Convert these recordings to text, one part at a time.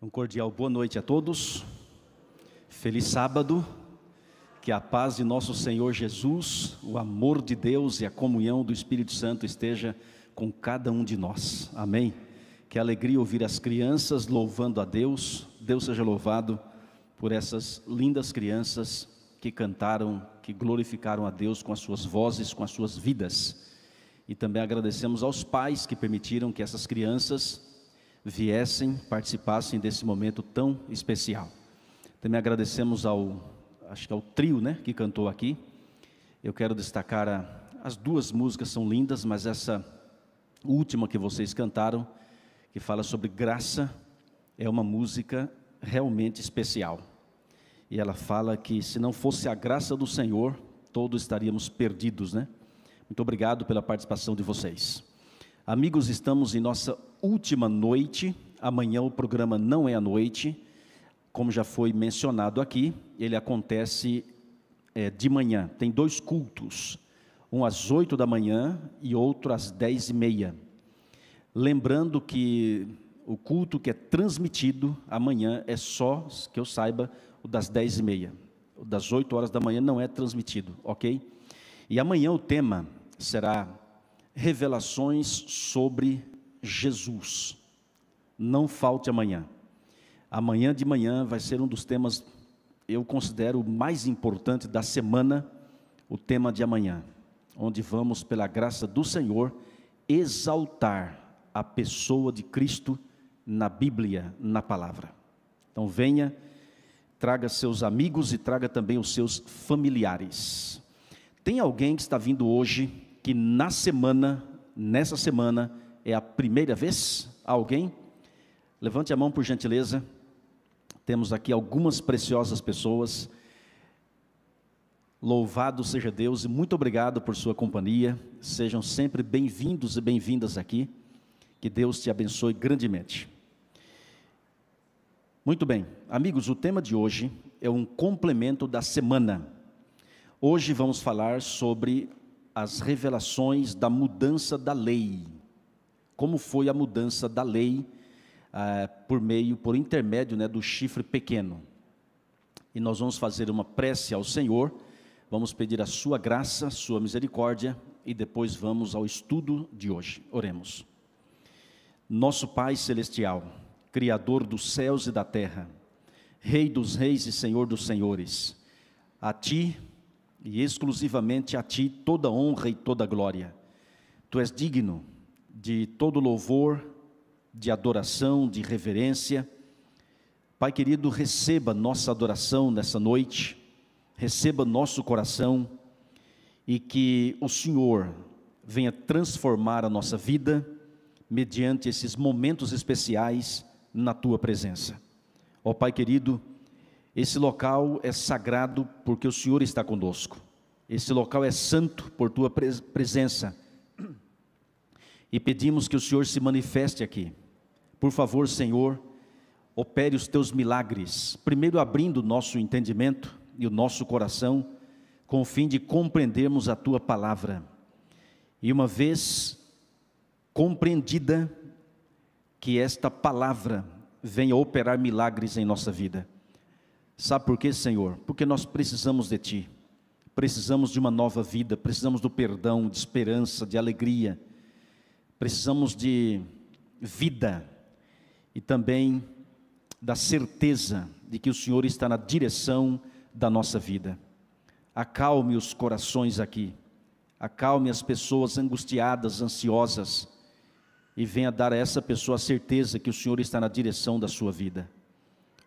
Um cordial boa noite a todos, feliz sábado, que a paz de nosso Senhor Jesus, o amor de Deus e a comunhão do Espírito Santo esteja com cada um de nós, amém? Que alegria ouvir as crianças louvando a Deus, Deus seja louvado por essas lindas crianças que cantaram, que glorificaram a Deus com as suas vozes, com as suas vidas. E também agradecemos aos pais que permitiram que essas crianças viessem, participassem desse momento tão especial. Também agradecemos acho que ao trio, que cantou aqui. Eu quero destacar, as duas músicas são lindas, mas essa última que vocês cantaram, que fala sobre graça, é uma música realmente especial. E ela fala que se não fosse a graça do Senhor, todos estaríamos perdidos, Muito obrigado pela participação de vocês. Amigos, estamos em nossa última noite. Amanhã o programa não é à noite, como já foi mencionado aqui, ele acontece de manhã. Tem dois cultos, um às 8 da manhã e outro às 10h30. Lembrando que o culto que é transmitido amanhã é só, que eu saiba, o das 10h30. O das 8 horas da manhã não é transmitido, ok? E amanhã o tema será revelações sobre Jesus. Não falte amanhã. Amanhã de manhã vai ser um dos temas, eu considero o mais importante da semana, o tema de amanhã, onde vamos, pela graça do Senhor, exaltar a pessoa de Cristo na Bíblia, na palavra. Então venha, traga seus amigos e traga também os seus familiares. Tem alguém que está vindo hoje, que nessa semana, é a primeira vez? Alguém? Levante a mão por gentileza. Temos aqui algumas preciosas pessoas. Louvado seja Deus e muito obrigado por sua companhia. Sejam sempre bem-vindos e bem-vindas aqui. Que Deus te abençoe grandemente. Muito bem, amigos, o tema de hoje é um complemento da semana. Hoje vamos falar sobre as revelações da mudança da lei. Como foi a mudança da lei por intermédio do chifre pequeno. E nós vamos fazer uma prece ao Senhor, vamos pedir a sua graça, sua misericórdia, e depois vamos ao estudo de hoje. Oremos. Nosso Pai Celestial, Criador dos céus e da terra, Rei dos reis e Senhor dos senhores, a Ti, e exclusivamente a Ti, toda honra e toda glória. Tu és digno de todo louvor, de adoração, de reverência. Pai querido, receba nossa adoração nessa noite, receba nosso coração, e que o Senhor venha transformar a nossa vida, mediante esses momentos especiais na Tua presença. Ó Pai querido, esse local é sagrado porque o Senhor está conosco. Esse local é santo por Tua presença. E pedimos que o Senhor se manifeste aqui. Por favor, Senhor, opere os Teus milagres, primeiro abrindo o nosso entendimento e o nosso coração, com o fim de compreendermos a Tua palavra. E uma vez compreendida, que esta palavra venha operar milagres em nossa vida. Sabe por quê, Senhor? Porque nós precisamos de Ti, precisamos de uma nova vida, precisamos do perdão, de esperança, de alegria, precisamos de vida e também da certeza de que o Senhor está na direção da nossa vida. Acalme os corações aqui, acalme as pessoas angustiadas, ansiosas, e venha dar a essa pessoa a certeza que o Senhor está na direção da sua vida.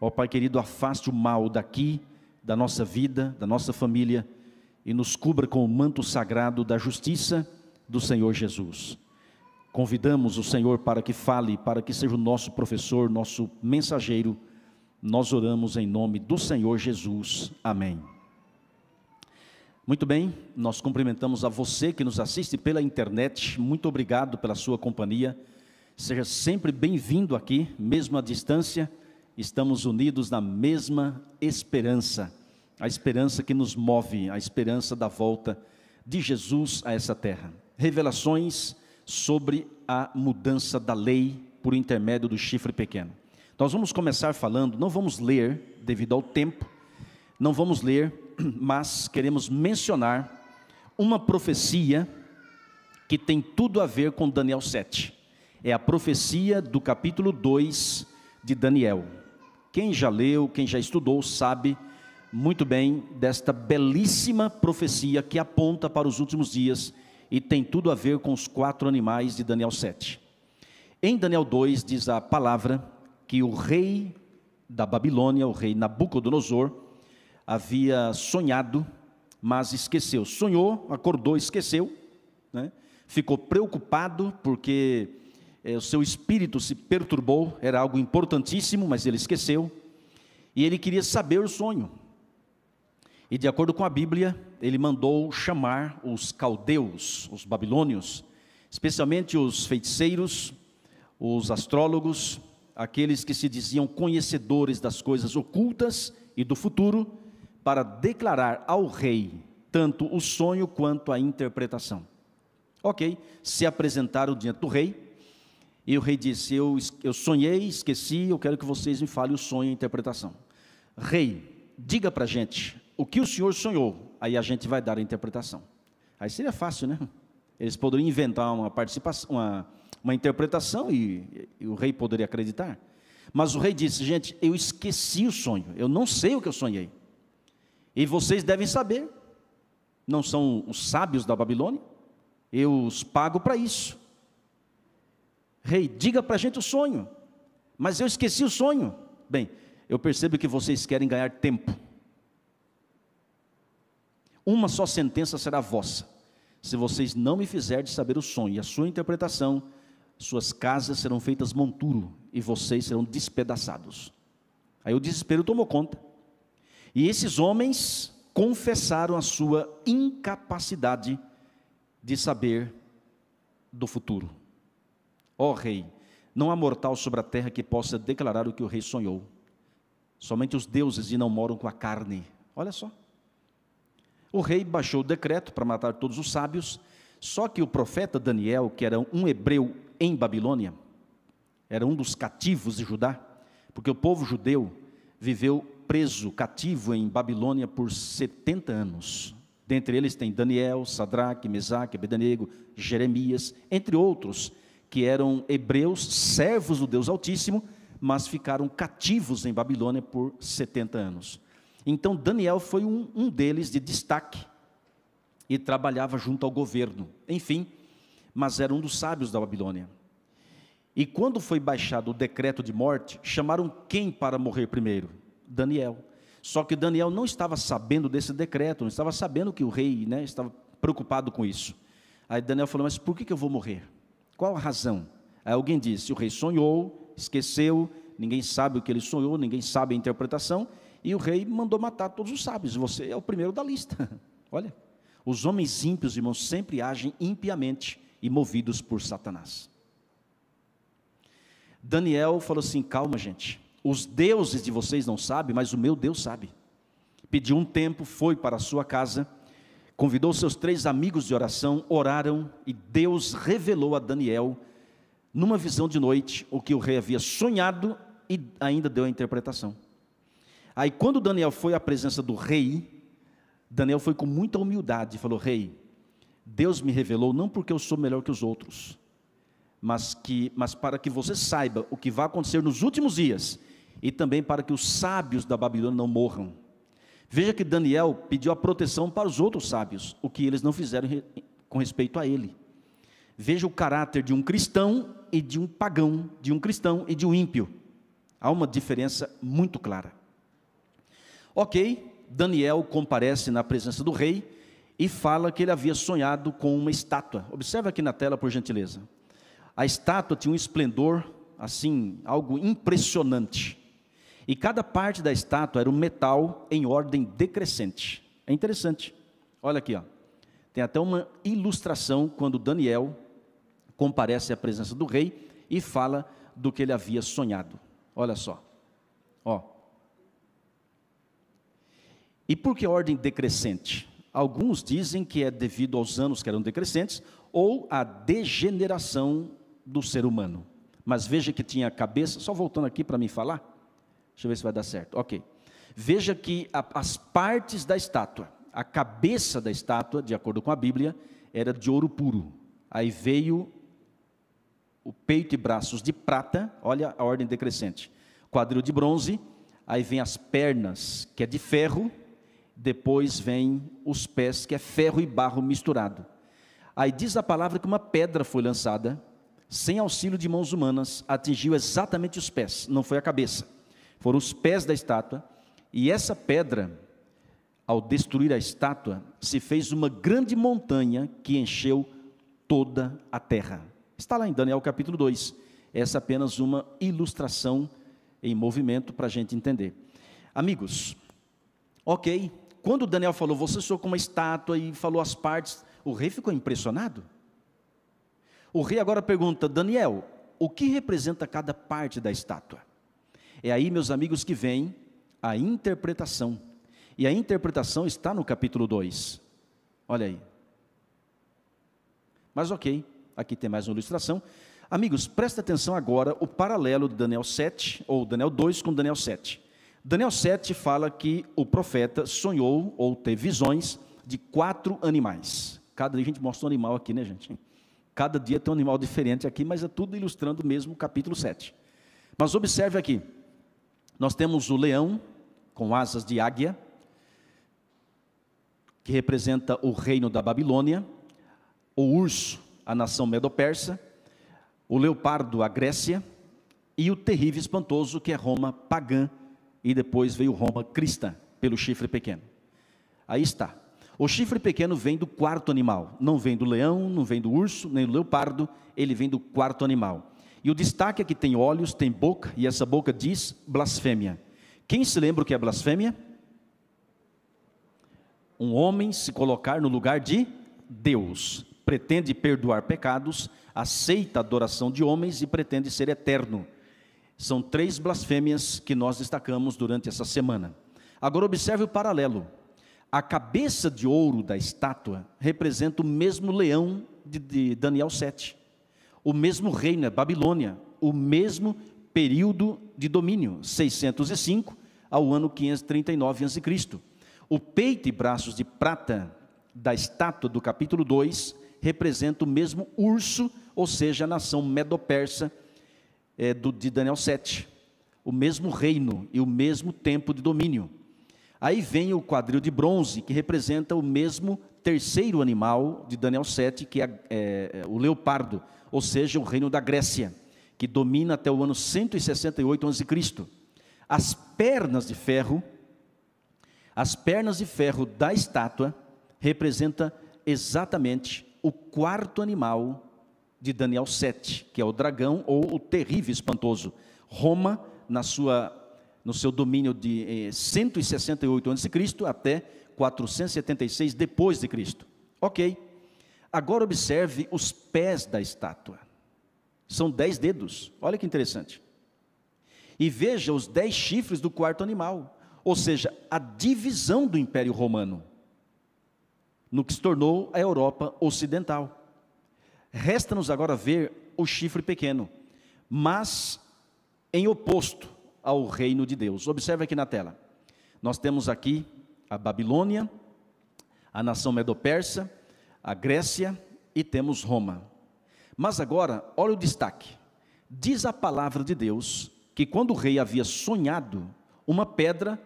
Ó Pai querido, afaste o mal daqui, da nossa vida, da nossa família, e nos cubra com o manto sagrado da justiça do Senhor Jesus. Convidamos o Senhor para que fale, para que seja o nosso professor, nosso mensageiro. Nós oramos em nome do Senhor Jesus. Amém. Muito bem, nós cumprimentamos a você que nos assiste pela internet. Muito obrigado pela sua companhia. Seja sempre bem-vindo aqui, mesmo à distância. Estamos unidos na mesma esperança, a esperança que nos move, a esperança da volta de Jesus a essa terra. Revelações sobre a mudança da lei por intermédio do chifre pequeno. Nós vamos começar falando, não vamos ler, devido ao tempo, não vamos ler, mas queremos mencionar uma profecia que tem tudo a ver com Daniel 7. É a profecia do capítulo 2 de Daniel. Quem já leu, quem já estudou, sabe muito bem desta belíssima profecia que aponta para os últimos dias e tem tudo a ver com os 4 animais de Daniel 7. Em Daniel 2 diz a palavra que o rei da Babilônia, o rei Nabucodonosor, havia sonhado, mas esqueceu. Sonhou, acordou, esqueceu, né? Ficou preocupado porque o seu espírito se perturbou, era algo importantíssimo, mas ele esqueceu. E ele queria saber o sonho. E de acordo com a Bíblia, ele mandou chamar os caldeus, os babilônios, especialmente os feiticeiros, os astrólogos, aqueles que se diziam conhecedores das coisas ocultas e do futuro, para declarar ao rei tanto o sonho quanto a interpretação. Ok, se apresentaram diante do rei, e o rei disse, eu sonhei, esqueci, eu quero que vocês me falem o sonho e a interpretação. Rei, diga para a gente, o que o senhor sonhou? Aí a gente vai dar a interpretação. Aí seria fácil, né? Eles poderiam inventar uma participação, uma interpretação e o rei poderia acreditar. Mas o rei disse, gente, eu esqueci o sonho, eu não sei o que eu sonhei. E vocês devem saber, não são os sábios da Babilônia? Eu os pago para isso. Rei, diga para a gente o sonho. Mas eu esqueci o sonho. Bem, eu percebo que vocês querem ganhar tempo. Uma só sentença será vossa. Se vocês não me fizerem saber o sonho e a sua interpretação, suas casas serão feitas monturo e vocês serão despedaçados. Aí o desespero tomou conta. E esses homens confessaram a sua incapacidade de saber do futuro. Ó rei, não há mortal sobre a terra que possa declarar o que o rei sonhou. Somente os deuses e não moram com a carne. Olha só. O rei baixou o decreto para matar todos os sábios, só que o profeta Daniel, que era um hebreu em Babilônia, era um dos cativos de Judá, porque o povo judeu viveu preso, cativo em Babilônia por 70 anos. Dentre eles tem Daniel, Sadraque, Mesaque, Abednego, Jeremias, entre outros, que eram hebreus, servos do Deus Altíssimo, mas ficaram cativos em Babilônia por 70 anos. Então Daniel foi um deles de destaque, e trabalhava junto ao governo, enfim, mas era um dos sábios da Babilônia. E quando foi baixado o decreto de morte, chamaram quem para morrer primeiro? Daniel. Só que Daniel não estava sabendo desse decreto, não estava sabendo que o rei, né, estava preocupado com isso. Aí Daniel falou, mas por que eu vou morrer? Qual a razão? Aí alguém disse, o rei sonhou, esqueceu, ninguém sabe o que ele sonhou, ninguém sabe a interpretação, e o rei mandou matar todos os sábios, você é o primeiro da lista. Olha, os homens ímpios, irmãos, sempre agem impiamente e movidos por Satanás. Daniel falou assim, calma gente, os deuses de vocês não sabem, mas o meu Deus sabe. Pediu um tempo, foi para a sua casa, convidou seus 3 amigos de oração, oraram, e Deus revelou a Daniel, numa visão de noite, o que o rei havia sonhado, e ainda deu a interpretação. Aí quando Daniel foi à presença do rei, Daniel foi com muita humildade e falou, rei, Deus me revelou não porque eu sou melhor que os outros, mas para que você saiba o que vai acontecer nos últimos dias, e também para que os sábios da Babilônia não morram. Veja que Daniel pediu a proteção para os outros sábios, o que eles não fizeram com respeito a ele. Veja o caráter de um cristão e de um pagão, de um cristão e de um ímpio. Há uma diferença muito clara. Ok, Daniel comparece na presença do rei e fala que ele havia sonhado com uma estátua. Observa aqui na tela, por gentileza. A estátua tinha um esplendor, assim, algo impressionante. E cada parte da estátua era um metal em ordem decrescente. É interessante. Olha aqui, ó. Tem até uma ilustração quando Daniel comparece à presença do rei e fala do que ele havia sonhado. Olha só. Ó. E por que ordem decrescente? Alguns dizem que é devido aos anos que eram decrescentes ou à degeneração do ser humano. mas veja que tinha a cabeça, só voltando aqui para me falar, deixa eu ver se vai dar certo, ok. Veja que as partes da estátua, a cabeça da estátua, de acordo com a Bíblia, era de ouro puro, aí veio o peito e braços de prata, olha a ordem decrescente, quadril de bronze, aí vem as pernas, que é de ferro, depois vem os pés, que é ferro e barro misturado. Aí diz a palavra que uma pedra foi lançada, sem auxílio de mãos humanas, atingiu exatamente os pés, não foi a cabeça, foram os pés da estátua, e essa pedra, ao destruir a estátua, se fez uma grande montanha que encheu toda a terra. Está lá em Daniel capítulo 2, essa é apenas uma ilustração em movimento para a gente entender. Amigos, ok, quando Daniel falou, você sou como uma estátua e falou as partes, o rei ficou impressionado. O rei agora pergunta, Daniel, o que representa cada parte da estátua? É aí, meus amigos, que vem a interpretação. E a interpretação está no capítulo 2. Olha aí. Mas ok, aqui tem mais uma ilustração. Amigos, presta atenção agora o paralelo de Daniel 7, ou Daniel 2 com Daniel 7. Daniel 7 fala que o profeta sonhou, ou teve visões, de 4 animais. Cada dia a gente mostra um animal aqui, né, gente? Cada dia tem um animal diferente aqui, mas é tudo ilustrando mesmo o capítulo 7. Mas observe aqui, nós temos o leão, com asas de águia, que representa o reino da Babilônia, o urso, a nação medo-persa, o leopardo, a Grécia, e o terrível espantoso, que é Roma pagã, e depois veio Roma cristã, pelo chifre pequeno. Aí está. O chifre pequeno vem do quarto animal, não vem do leão, não vem do urso, nem do leopardo, ele vem do quarto animal. E o destaque é que tem olhos, tem boca, e essa boca diz blasfêmia. Quem se lembra o que é blasfêmia? Um homem se colocar no lugar de Deus, pretende perdoar pecados, aceita a adoração de homens e pretende ser eterno. São 3 blasfêmias que nós destacamos durante essa semana. Agora observe o paralelo. A cabeça de ouro da estátua representa o mesmo leão de Daniel 7. O mesmo reino, é Babilônia, o mesmo período de domínio, 605 ao ano 539 a.C. O peito e braços de prata da estátua do capítulo 2 representa o mesmo urso, ou seja, a nação medo-persa de Daniel 7. O mesmo reino e o mesmo tempo de domínio. Aí vem o quadril de bronze, que representa o mesmo terceiro animal de Daniel 7, que é o leopardo, ou seja, o reino da Grécia, que domina até o ano 168 a.C. As pernas de ferro da estátua representa exatamente o quarto animal de Daniel 7, que é o dragão ou o terrível espantoso. Roma, no seu domínio de 168 a.C. até 476 depois de Cristo. Ok. Agora observe os pés da estátua. São 10 dedos. Olha que interessante. E veja os 10 chifres do quarto animal. Ou seja, a divisão do Império Romano, no que se tornou a Europa Ocidental. Resta-nos agora ver o chifre pequeno, mas em oposto ao reino de Deus. Observe aqui na tela. Nós temos aqui a Babilônia, a nação medo-persa, a Grécia e temos Roma. Mas agora, olha o destaque. Diz a palavra de Deus que quando o rei havia sonhado, uma pedra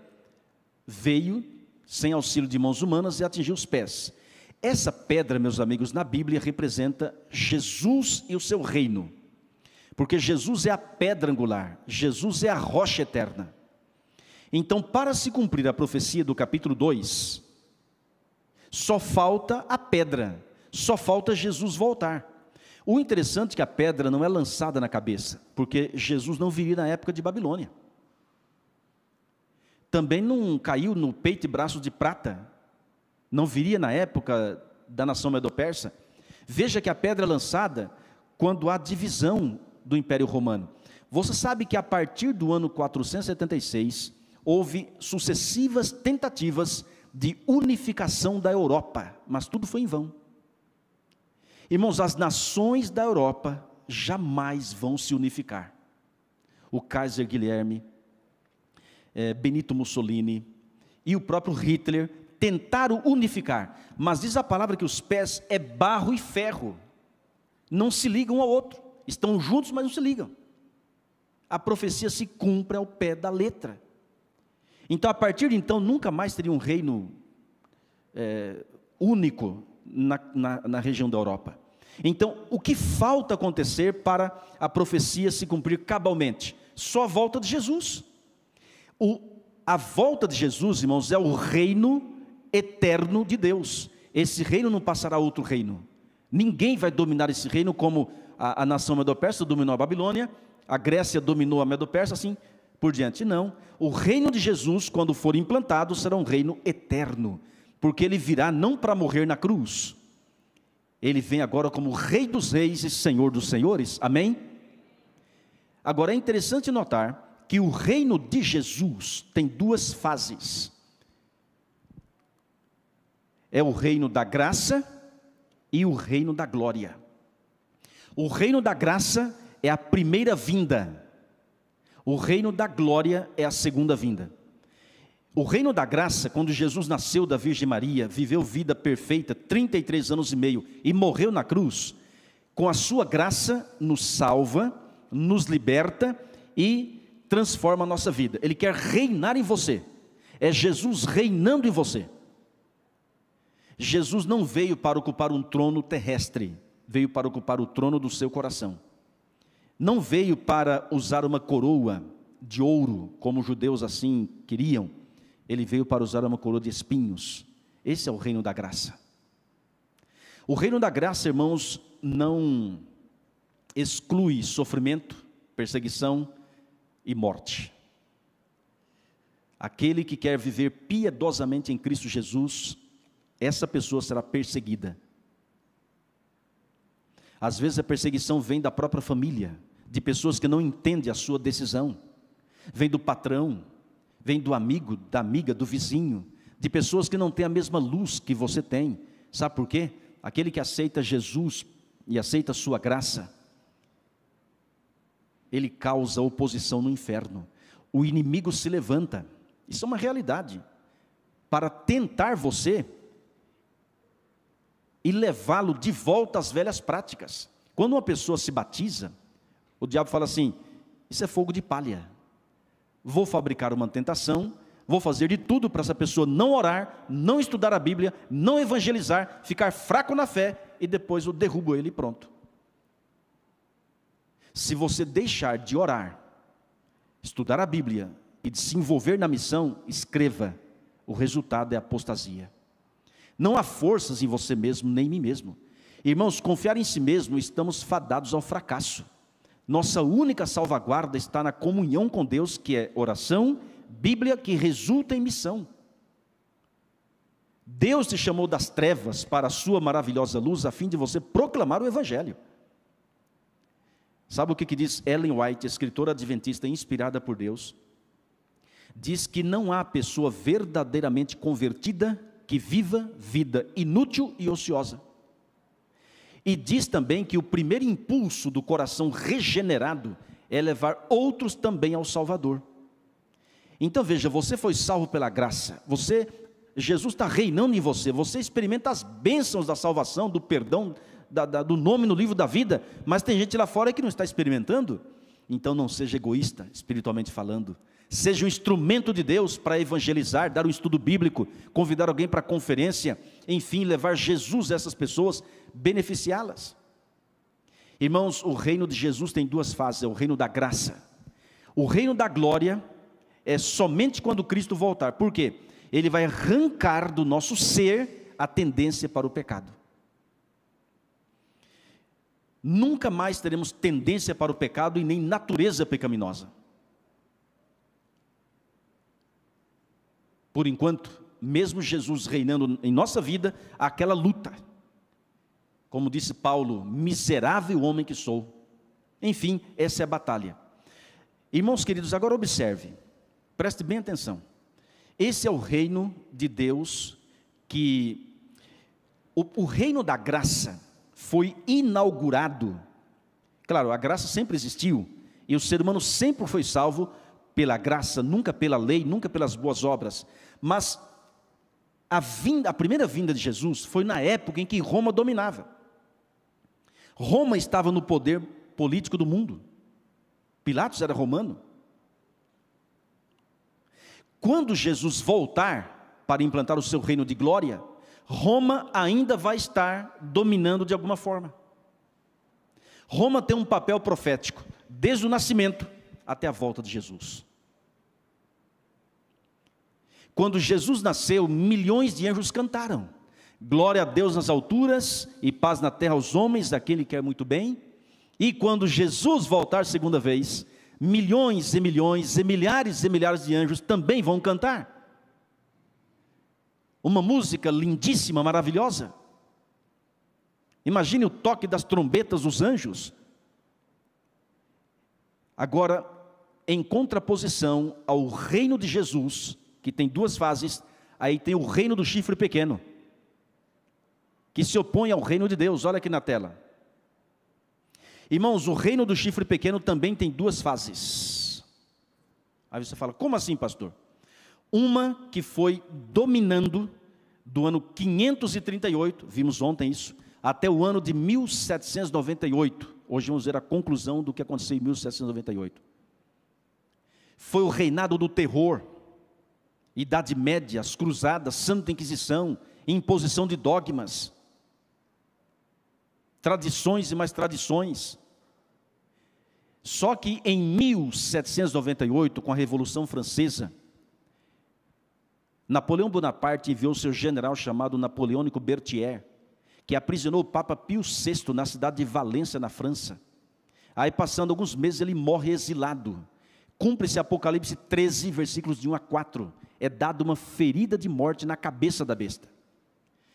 veio, sem auxílio de mãos humanas, e atingiu os pés. Essa pedra, meus amigos, na Bíblia representa Jesus e o seu reino. Porque Jesus é a pedra angular, Jesus é a rocha eterna. Então, para se cumprir a profecia do capítulo 2, só falta a pedra, só falta Jesus voltar. O interessante é que a pedra não é lançada na cabeça, porque Jesus não viria na época de Babilônia. Também não caiu no peito e braços de prata, não viria na época da nação medo-persa. Veja que a pedra é lançada quando há divisão do Império Romano. Você sabe que a partir do ano 476, houve sucessivas tentativas de unificação da Europa, mas tudo foi em vão. Irmãos, as nações da Europa jamais vão se unificar. O Kaiser Guilherme, Benito Mussolini e o próprio Hitler tentaram unificar, mas diz a palavra que os pés é barro e ferro, não se ligam um ao outro, estão juntos, mas não se ligam. A profecia se cumpre ao pé da letra. Então, a partir de então, nunca mais teria um reino único na região da Europa. Então, o que falta acontecer para a profecia se cumprir cabalmente? Só a volta de Jesus. A volta de Jesus, irmãos, é o reino eterno de Deus. Esse reino não passará a outro reino. Ninguém vai dominar esse reino como a nação Medo-Persa dominou a Babilônia, a Grécia dominou a Medo-Persa, assim por diante. Não. O reino de Jesus, quando for implantado, será um reino eterno, porque ele virá não para morrer na cruz. Ele vem agora como Rei dos Reis e Senhor dos Senhores. Amém? Agora é interessante notar que o reino de Jesus tem duas fases. É o reino da graça e o reino da glória. O reino da graça é a primeira vinda. O reino da glória é a segunda vinda. O reino da graça, quando Jesus nasceu da Virgem Maria, viveu vida perfeita, 33 anos e meio, e morreu na cruz, com a sua graça nos salva, nos liberta e transforma a nossa vida. Ele quer reinar em você. É Jesus reinando em você. Jesus não veio para ocupar um trono terrestre, veio para ocupar o trono do seu coração. Não veio para usar uma coroa de ouro, como os judeus assim queriam. Ele veio para usar uma coroa de espinhos. Esse é o reino da graça. O reino da graça, irmãos, não exclui sofrimento, perseguição e morte. Aquele que quer viver piedosamente em Cristo Jesus, essa pessoa será perseguida. Às vezes a perseguição vem da própria família, de pessoas que não entendem a sua decisão. Vem do patrão, vem do amigo, da amiga, do vizinho, de pessoas que não têm a mesma luz que você tem. Sabe por quê? Aquele que aceita Jesus e aceita a sua graça, ele causa oposição no inferno. O inimigo se levanta, isso é uma realidade, para tentar você e levá-lo de volta às velhas práticas. Quando uma pessoa se batiza, o diabo fala assim: isso é fogo de palha. Vou fabricar uma tentação, vou fazer de tudo para essa pessoa não orar, não estudar a Bíblia, não evangelizar, ficar fraco na fé, e depois eu derrubo ele e pronto. Se você deixar de orar, estudar a Bíblia e de se envolver na missão, escreva: o resultado é apostasia. Não há forças em você mesmo, nem em mim mesmo. Irmãos, confiar em si mesmo, estamos fadados ao fracasso. Nossa única salvaguarda está na comunhão com Deus, que é oração, Bíblia, que resulta em missão. Deus te chamou das trevas para a sua maravilhosa luz, a fim de você proclamar o Evangelho. Sabe o que diz Ellen White, escritora adventista inspirada por Deus? Diz que não há pessoa verdadeiramente convertida que viva vida inútil e ociosa. E diz também que o primeiro impulso do coração regenerado é levar outros também ao Salvador. Então veja, você foi salvo pela graça, Jesus está reinando em você, você experimenta as bênçãos da salvação, do perdão, do nome no livro da vida, mas tem gente lá fora que não está experimentando. Então não seja egoísta, espiritualmente falando. Seja um instrumento de Deus para evangelizar, dar um estudo bíblico, convidar alguém para a conferência, enfim, levar Jesus a essas pessoas, beneficiá-las. Irmãos, o reino de Jesus tem duas fases, é o reino da graça. O reino da glória é somente quando Cristo voltar. Por quê? Ele vai arrancar do nosso ser a tendência para o pecado. Nunca mais teremos tendência para o pecado e nem natureza pecaminosa. Por enquanto, mesmo Jesus reinando em nossa vida, há aquela luta. Como disse Paulo, miserável homem que sou. Enfim, essa é a batalha. Irmãos queridos, agora observe, preste bem atenção. Esse é o reino de Deus, que o reino da graça foi inaugurado Claro, a graça sempre existiu, e o ser humano sempre foi salvo pela graça, nunca pela lei, nunca pelas boas obras. Mas a primeira vinda de Jesus foi na época em que Roma dominava. Roma estava no poder político do mundo. Pilatos era romano. Quando Jesus voltar para implantar o seu reino de glória, Roma ainda vai estar dominando de alguma forma. Roma tem um papel profético, desde o nascimento até a volta de Jesus. Quando Jesus nasceu, milhões de anjos cantaram: glória a Deus nas alturas e paz na terra aos homens, daquele que quer muito bem. E quando Jesus voltar segunda vez, milhões e milhões e milhares de anjos também vão cantar. Uma música lindíssima, maravilhosa. Imagine o toque das trombetas dos anjos. Agora, em contraposição ao reino de Jesus, que tem duas fases, aí tem o reino do chifre pequeno, que se opõe ao reino de Deus. Olha aqui na tela. Irmãos, o reino do chifre pequeno também tem duas fases. Aí você fala, como assim, pastor? Uma que foi dominando do ano 538, vimos ontem isso, até o ano de 1798. Hoje vamos ver a conclusão do que aconteceu em 1798. Foi o reinado do terror, Idade Média, as cruzadas, Santa Inquisição, imposição de dogmas, tradições e mais tradições. Só que em 1798, com a Revolução Francesa, Napoleão Bonaparte enviou seu general chamado Napoleônico Berthier, que aprisionou o Papa Pio VI na cidade de Valência, na França. Aí, passando alguns meses, ele morre exilado. Cumpre-se Apocalipse 13, versículos de 1 a 4. É dada uma ferida de morte na cabeça da besta.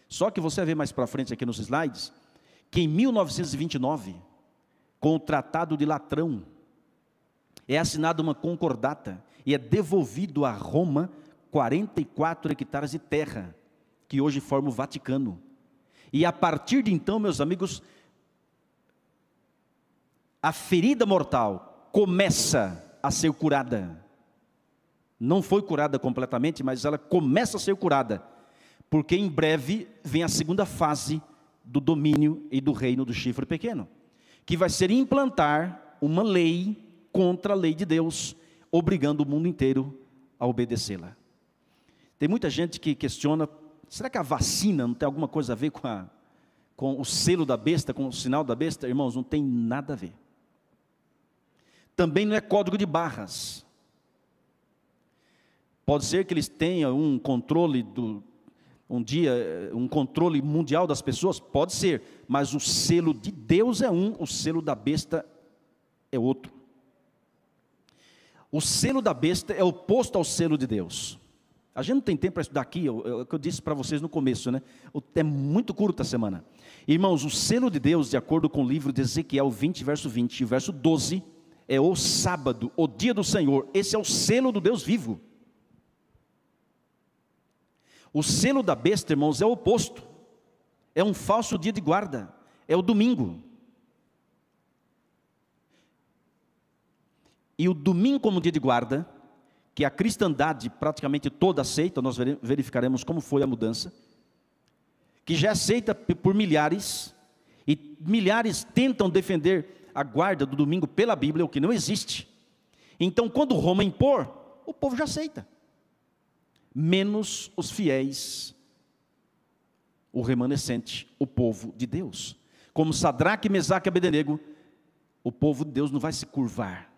Só que você vê mais para frente aqui nos slides, que em 1929, com o Tratado de Latrão, é assinada uma concordata e é devolvido a Roma 44 hectares de terra, que hoje forma o Vaticano. E a partir de então, meus amigos, a ferida mortal começa a ser curada. Não foi curada completamente, mas ela começa a ser curada, porque em breve vem a segunda fase do domínio e do reino do chifre pequeno, que vai ser implantar uma lei contra a lei de Deus, obrigando o mundo inteiro a obedecê-la. Tem muita gente que questiona, será que a vacina não tem alguma coisa a ver com o selo da besta, com o sinal da besta? Irmãos, não tem nada a ver. Também não é código de barras. Pode ser que eles tenham um controle um controle mundial das pessoas, pode ser, mas o selo de Deus é um, o selo da besta é outro. O selo da besta é oposto ao selo de Deus. A gente não tem tempo para estudar aqui, é o que eu disse para vocês no começo, né? É muito curta a semana. Irmãos, o selo de Deus, de acordo com o livro de Ezequiel 20, verso 20, e verso 12, é o sábado, o dia do Senhor. Esse é o selo do Deus vivo. O selo da besta, irmãos, é o oposto. É um falso dia de guarda, é o domingo. E o domingo como dia de guarda, que a cristandade praticamente toda aceita, nós verificaremos como foi a mudança, que já é aceita por milhares, e milhares tentam defender a guarda do domingo pela Bíblia, o que não existe. Então, quando Roma impor, o povo já aceita, menos os fiéis, o remanescente, o povo de Deus. Como Sadraque, Mesaque e Abednego, o povo de Deus não vai se curvar.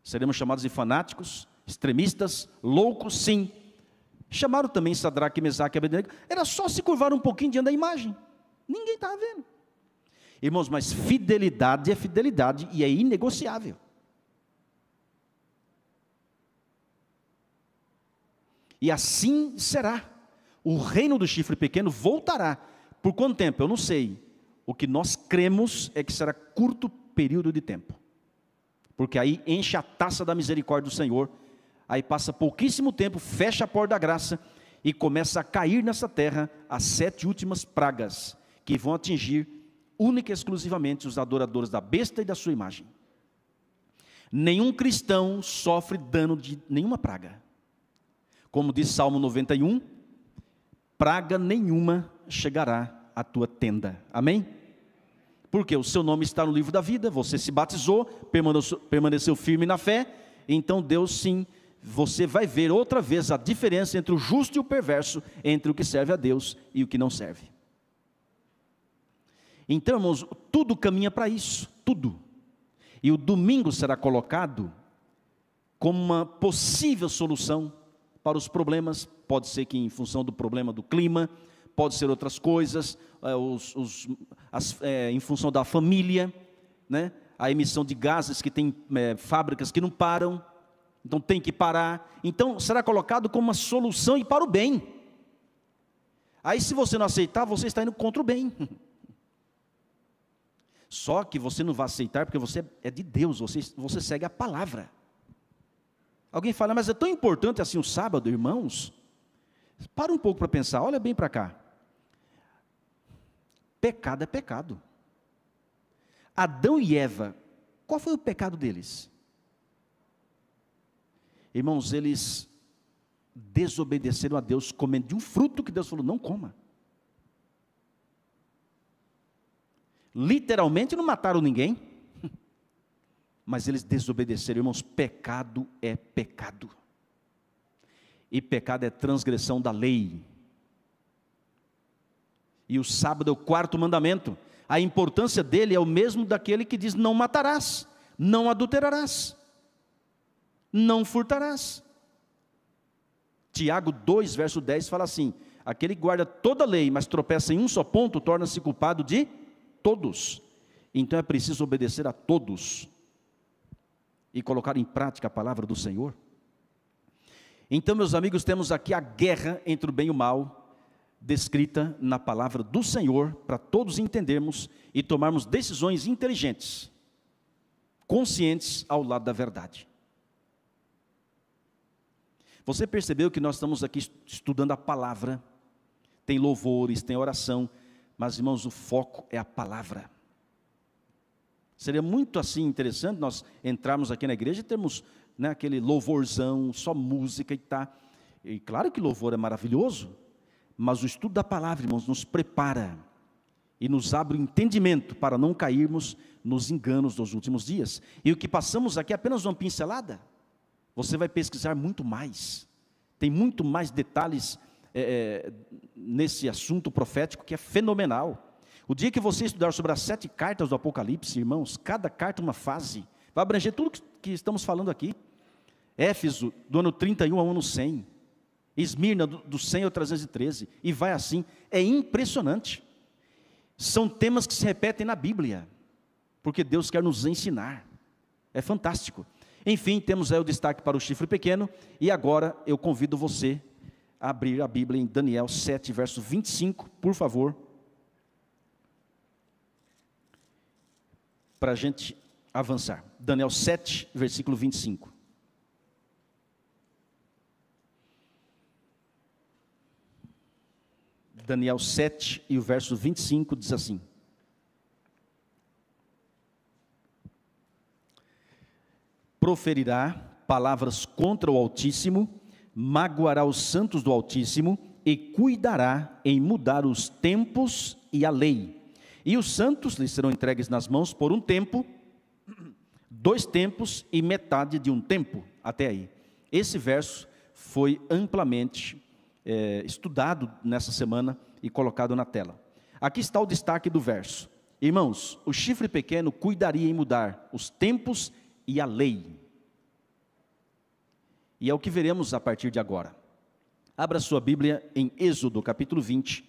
Seremos chamados de fanáticos, extremistas, loucos, sim. Chamaram também Sadraque, Mesaque e Abednego. Era só se curvar um pouquinho diante da imagem. Ninguém estava vendo. Irmãos, mas fidelidade é fidelidade e é inegociável. E assim será. O reino do chifre pequeno voltará. Por quanto tempo? Eu não sei. O que nós cremos é que será curto período de tempo. Porque aí enche a taça da misericórdia do Senhor, aí passa pouquíssimo tempo, fecha a porta da graça, e começa a cair nessa terra as 7 últimas pragas, que vão atingir única e exclusivamente os adoradores da besta e da sua imagem. Nenhum cristão sofre dano de nenhuma praga. Como diz Salmo 91, praga nenhuma chegará à tua tenda. Amém? Porque o seu nome está no livro da vida, você se batizou, permaneceu firme na fé, então Deus sim, você vai ver outra vez a diferença entre o justo e o perverso, entre o que serve a Deus e o que não serve. Então, irmãos, tudo caminha para isso, tudo. E o domingo será colocado como uma possível solução para os problemas. Pode ser que em função do problema do clima, pode ser outras coisas, em função da família, né? A emissão de gases, que tem fábricas que não param, então tem que parar. Então será colocado como uma solução e para o bem. Aí se você não aceitar, você está indo contra o bem. Só que você não vai aceitar porque você é de Deus, você segue a palavra. Alguém fala, mas é tão importante assim o sábado, irmãos? Para um pouco para pensar, olha bem para cá. Pecado é pecado. Adão e Eva, qual foi o pecado deles? Irmãos, eles desobedeceram a Deus comendo de um fruto que Deus falou, não coma. Literalmente não mataram ninguém, mas eles desobedeceram. Irmãos, pecado é pecado. E pecado é transgressão da lei. E o sábado é o 4º mandamento. A importância dele é o mesmo daquele que diz, não matarás, não adulterarás, não furtarás. Tiago 2, verso 10 fala assim, aquele que guarda toda a lei, mas tropeça em um só ponto, torna-se culpado de todos. Então é preciso obedecer a todos e colocar em prática a palavra do Senhor. Então, meus amigos, temos aqui a guerra entre o bem e o mal, descrita na palavra do Senhor, para todos entendermos e tomarmos decisões inteligentes, conscientes ao lado da verdade. Você percebeu que nós estamos aqui estudando a palavra, tem louvores, tem oração, mas, irmãos, o foco é a palavra. Seria muito assim interessante nós entrarmos aqui na igreja e termos, né, aquele louvorzão, só música e tá. E claro que louvor é maravilhoso, mas o estudo da palavra, irmãos, nos prepara e nos abre o entendimento para não cairmos nos enganos dos últimos dias. E o que passamos aqui é apenas uma pincelada. Você vai pesquisar muito mais. Tem muito mais detalhes nesse assunto profético que é fenomenal. O dia que você estudar sobre as 7 cartas do Apocalipse, irmãos, cada carta uma fase, vai abranger tudo que estamos falando aqui. Éfeso, do ano 31 ao ano 100. Esmirna, do 100 ao 313. E vai assim. É impressionante. São temas que se repetem na Bíblia, porque Deus quer nos ensinar. É fantástico. Enfim, temos aí o destaque para o chifre pequeno. E agora eu convido você a abrir a Bíblia em Daniel 7, verso 25, por favor. Para a gente avançar. Daniel 7, versículo 25. Daniel 7 e o verso 25 diz assim: proferirá palavras contra o Altíssimo, magoará os santos do Altíssimo e cuidará em mudar os tempos e a lei. E os santos lhes serão entregues nas mãos por um tempo, 2 tempos e metade de um tempo. Até aí. Esse verso foi amplamente estudado nessa semana e colocado na tela. Aqui está o destaque do verso. Irmãos, o chifre pequeno cuidaria em mudar os tempos e a lei. E é o que veremos a partir de agora. Abra sua Bíblia em Êxodo, capítulo 20,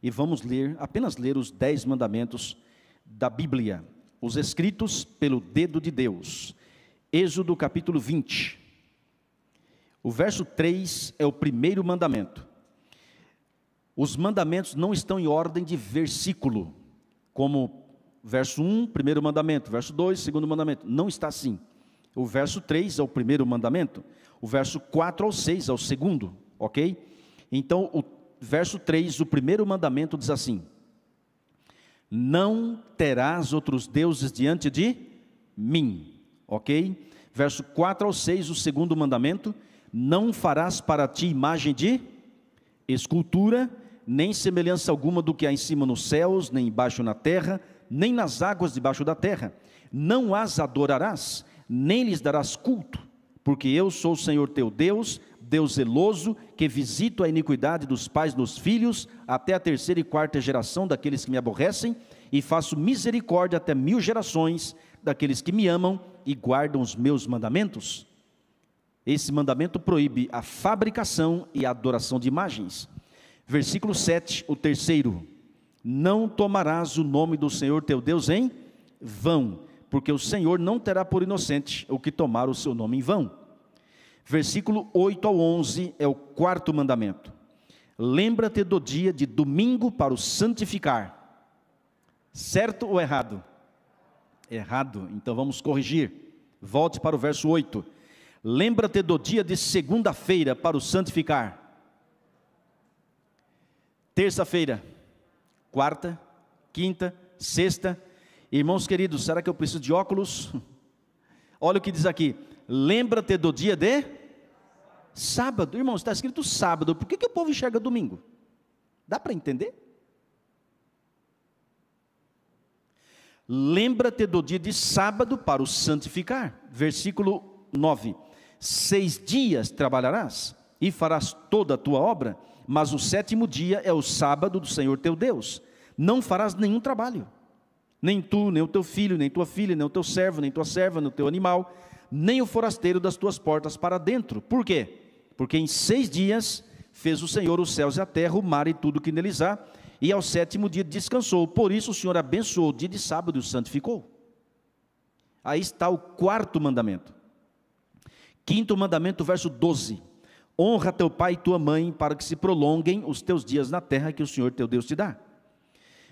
e vamos apenas ler os 10 mandamentos da Bíblia, os escritos pelo dedo de Deus. Êxodo, capítulo 20. O verso 3 é o primeiro mandamento. Os mandamentos não estão em ordem de versículo, como verso 1, primeiro mandamento, verso 2, segundo mandamento. Não está assim. O verso 3 é o primeiro mandamento, o verso 4 ao 6 é o segundo, ok? Então, o verso 3, o primeiro mandamento diz assim: Não terás outros deuses diante de mim. Ok? Verso 4 ao 6, o segundo mandamento: não farás para ti imagem de escultura, nem semelhança alguma do que há em cima nos céus, nem embaixo na terra, nem nas águas debaixo da terra. Não as adorarás, nem lhes darás culto, porque eu sou o Senhor teu Deus, Deus zeloso, que visito a iniquidade dos pais nos filhos, até a terceira e quarta geração daqueles que me aborrecem, e faço misericórdia até 1000 gerações daqueles que me amam e guardam os meus mandamentos. Esse mandamento proíbe a fabricação e a adoração de imagens. Versículo 7, o terceiro: não tomarás o nome do Senhor teu Deus em vão, porque o Senhor não terá por inocente o que tomar o seu nome em vão. Versículo 8 ao 11 é o quarto mandamento: lembra-te do dia de domingo para o santificar. Certo ou errado? Errado, então vamos corrigir. Volte para o verso 8. Lembra-te do dia de segunda-feira para o santificar. Terça-feira, quarta, quinta, sexta. Irmãos queridos, será que eu preciso de óculos? Olha o que diz aqui: lembra-te do dia de sábado. Irmãos, está escrito sábado, por que o povo enxerga domingo? Dá para entender? Lembra-te do dia de sábado para o santificar. Versículo 9: 6 dias trabalharás e farás toda a tua obra, mas o sétimo dia é o sábado do Senhor teu Deus. Não farás nenhum trabalho, nem tu, nem o teu filho, nem tua filha, nem o teu servo, nem tua serva, nem o teu animal, nem o forasteiro das tuas portas para dentro. Por quê? Porque em 6 dias fez o Senhor os céus e a terra, o mar e tudo que neles há, e ao sétimo dia descansou. Por isso o Senhor abençoou o dia de sábado e o santificou. Aí está o quarto mandamento. Quinto mandamento, verso 12: honra teu pai e tua mãe, para que se prolonguem os teus dias na terra que o Senhor teu Deus te dá.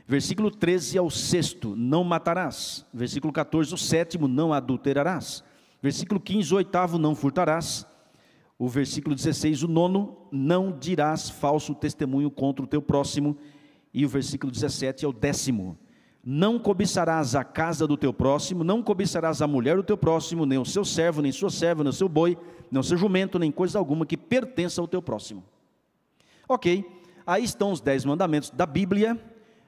Versículo 13 ao sexto: não matarás. Versículo 14, o sétimo: não adulterarás. Versículo 15, o oitavo: não furtarás. O versículo 16, o nono: não dirás falso testemunho contra o teu próximo. E o versículo 17 é o 10º: não cobiçarás a casa do teu próximo, não cobiçarás a mulher do teu próximo, nem o seu servo, nem sua serva, nem o seu boi, nem o seu jumento, nem coisa alguma que pertença ao teu próximo. Ok, aí estão os 10 mandamentos da Bíblia.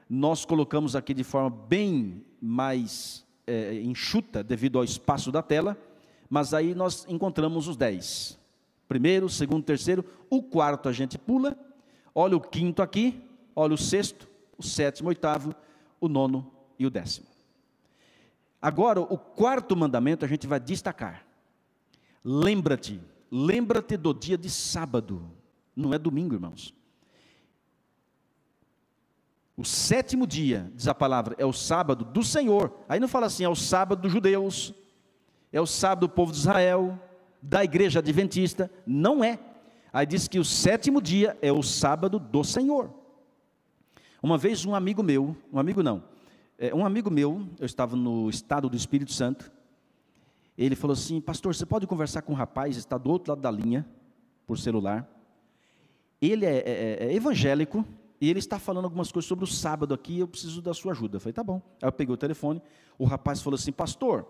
Nós colocamos aqui de forma bem mais enxuta, devido ao espaço da tela, mas aí nós encontramos os 10. Primeiro, segundo, terceiro, o quarto a gente pula. Olha o quinto aqui, olha o sexto, o sétimo, o oitavo, o nono e o 10º. Agora, o quarto mandamento a gente vai destacar. Lembra-te do dia de sábado. Não é domingo, irmãos. O sétimo dia, diz a palavra, é o sábado do Senhor. Aí não fala assim, é o sábado dos judeus, é o sábado do povo de Israel, da igreja adventista. Não é. Aí diz que o sétimo dia é o sábado do Senhor. Uma vez um amigo meu, eu estava no estado do Espírito Santo. Ele falou assim: pastor, você pode conversar com um rapaz, está do outro lado da linha, por celular. Ele é evangélico, e ele está falando algumas coisas sobre o sábado aqui, eu preciso da sua ajuda. Eu falei, tá bom. Aí eu peguei o telefone, o rapaz falou assim: pastor,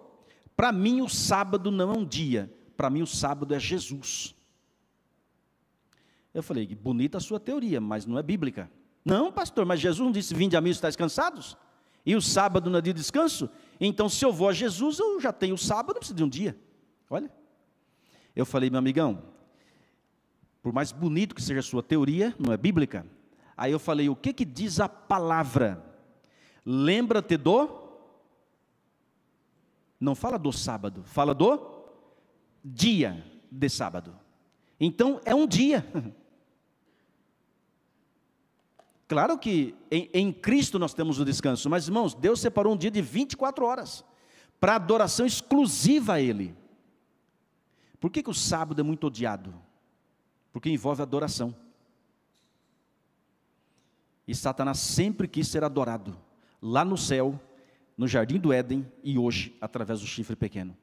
para mim o sábado não é um dia, para mim o sábado é Jesus. Eu falei, bonita a sua teoria, mas não é bíblica. Não, pastor, mas Jesus não disse: vinde a mim os estáis cansados? E o sábado não é dia de descanso? Então, se eu vou a Jesus, eu já tenho o sábado, não preciso de um dia. Olha, eu falei, meu amigão, por mais bonito que seja a sua teoria, não é bíblica. Aí eu falei, o que diz a palavra? Lembra-te do... Não fala do sábado, fala do dia de sábado. Então, é um dia. Claro que em Cristo nós temos o descanso, mas irmãos, Deus separou um dia de 24 horas, para adoração exclusiva a Ele. Por que o sábado é muito odiado? Porque envolve adoração. E Satanás sempre quis ser adorado, lá no céu, no jardim do Éden, e hoje, através do chifre pequeno.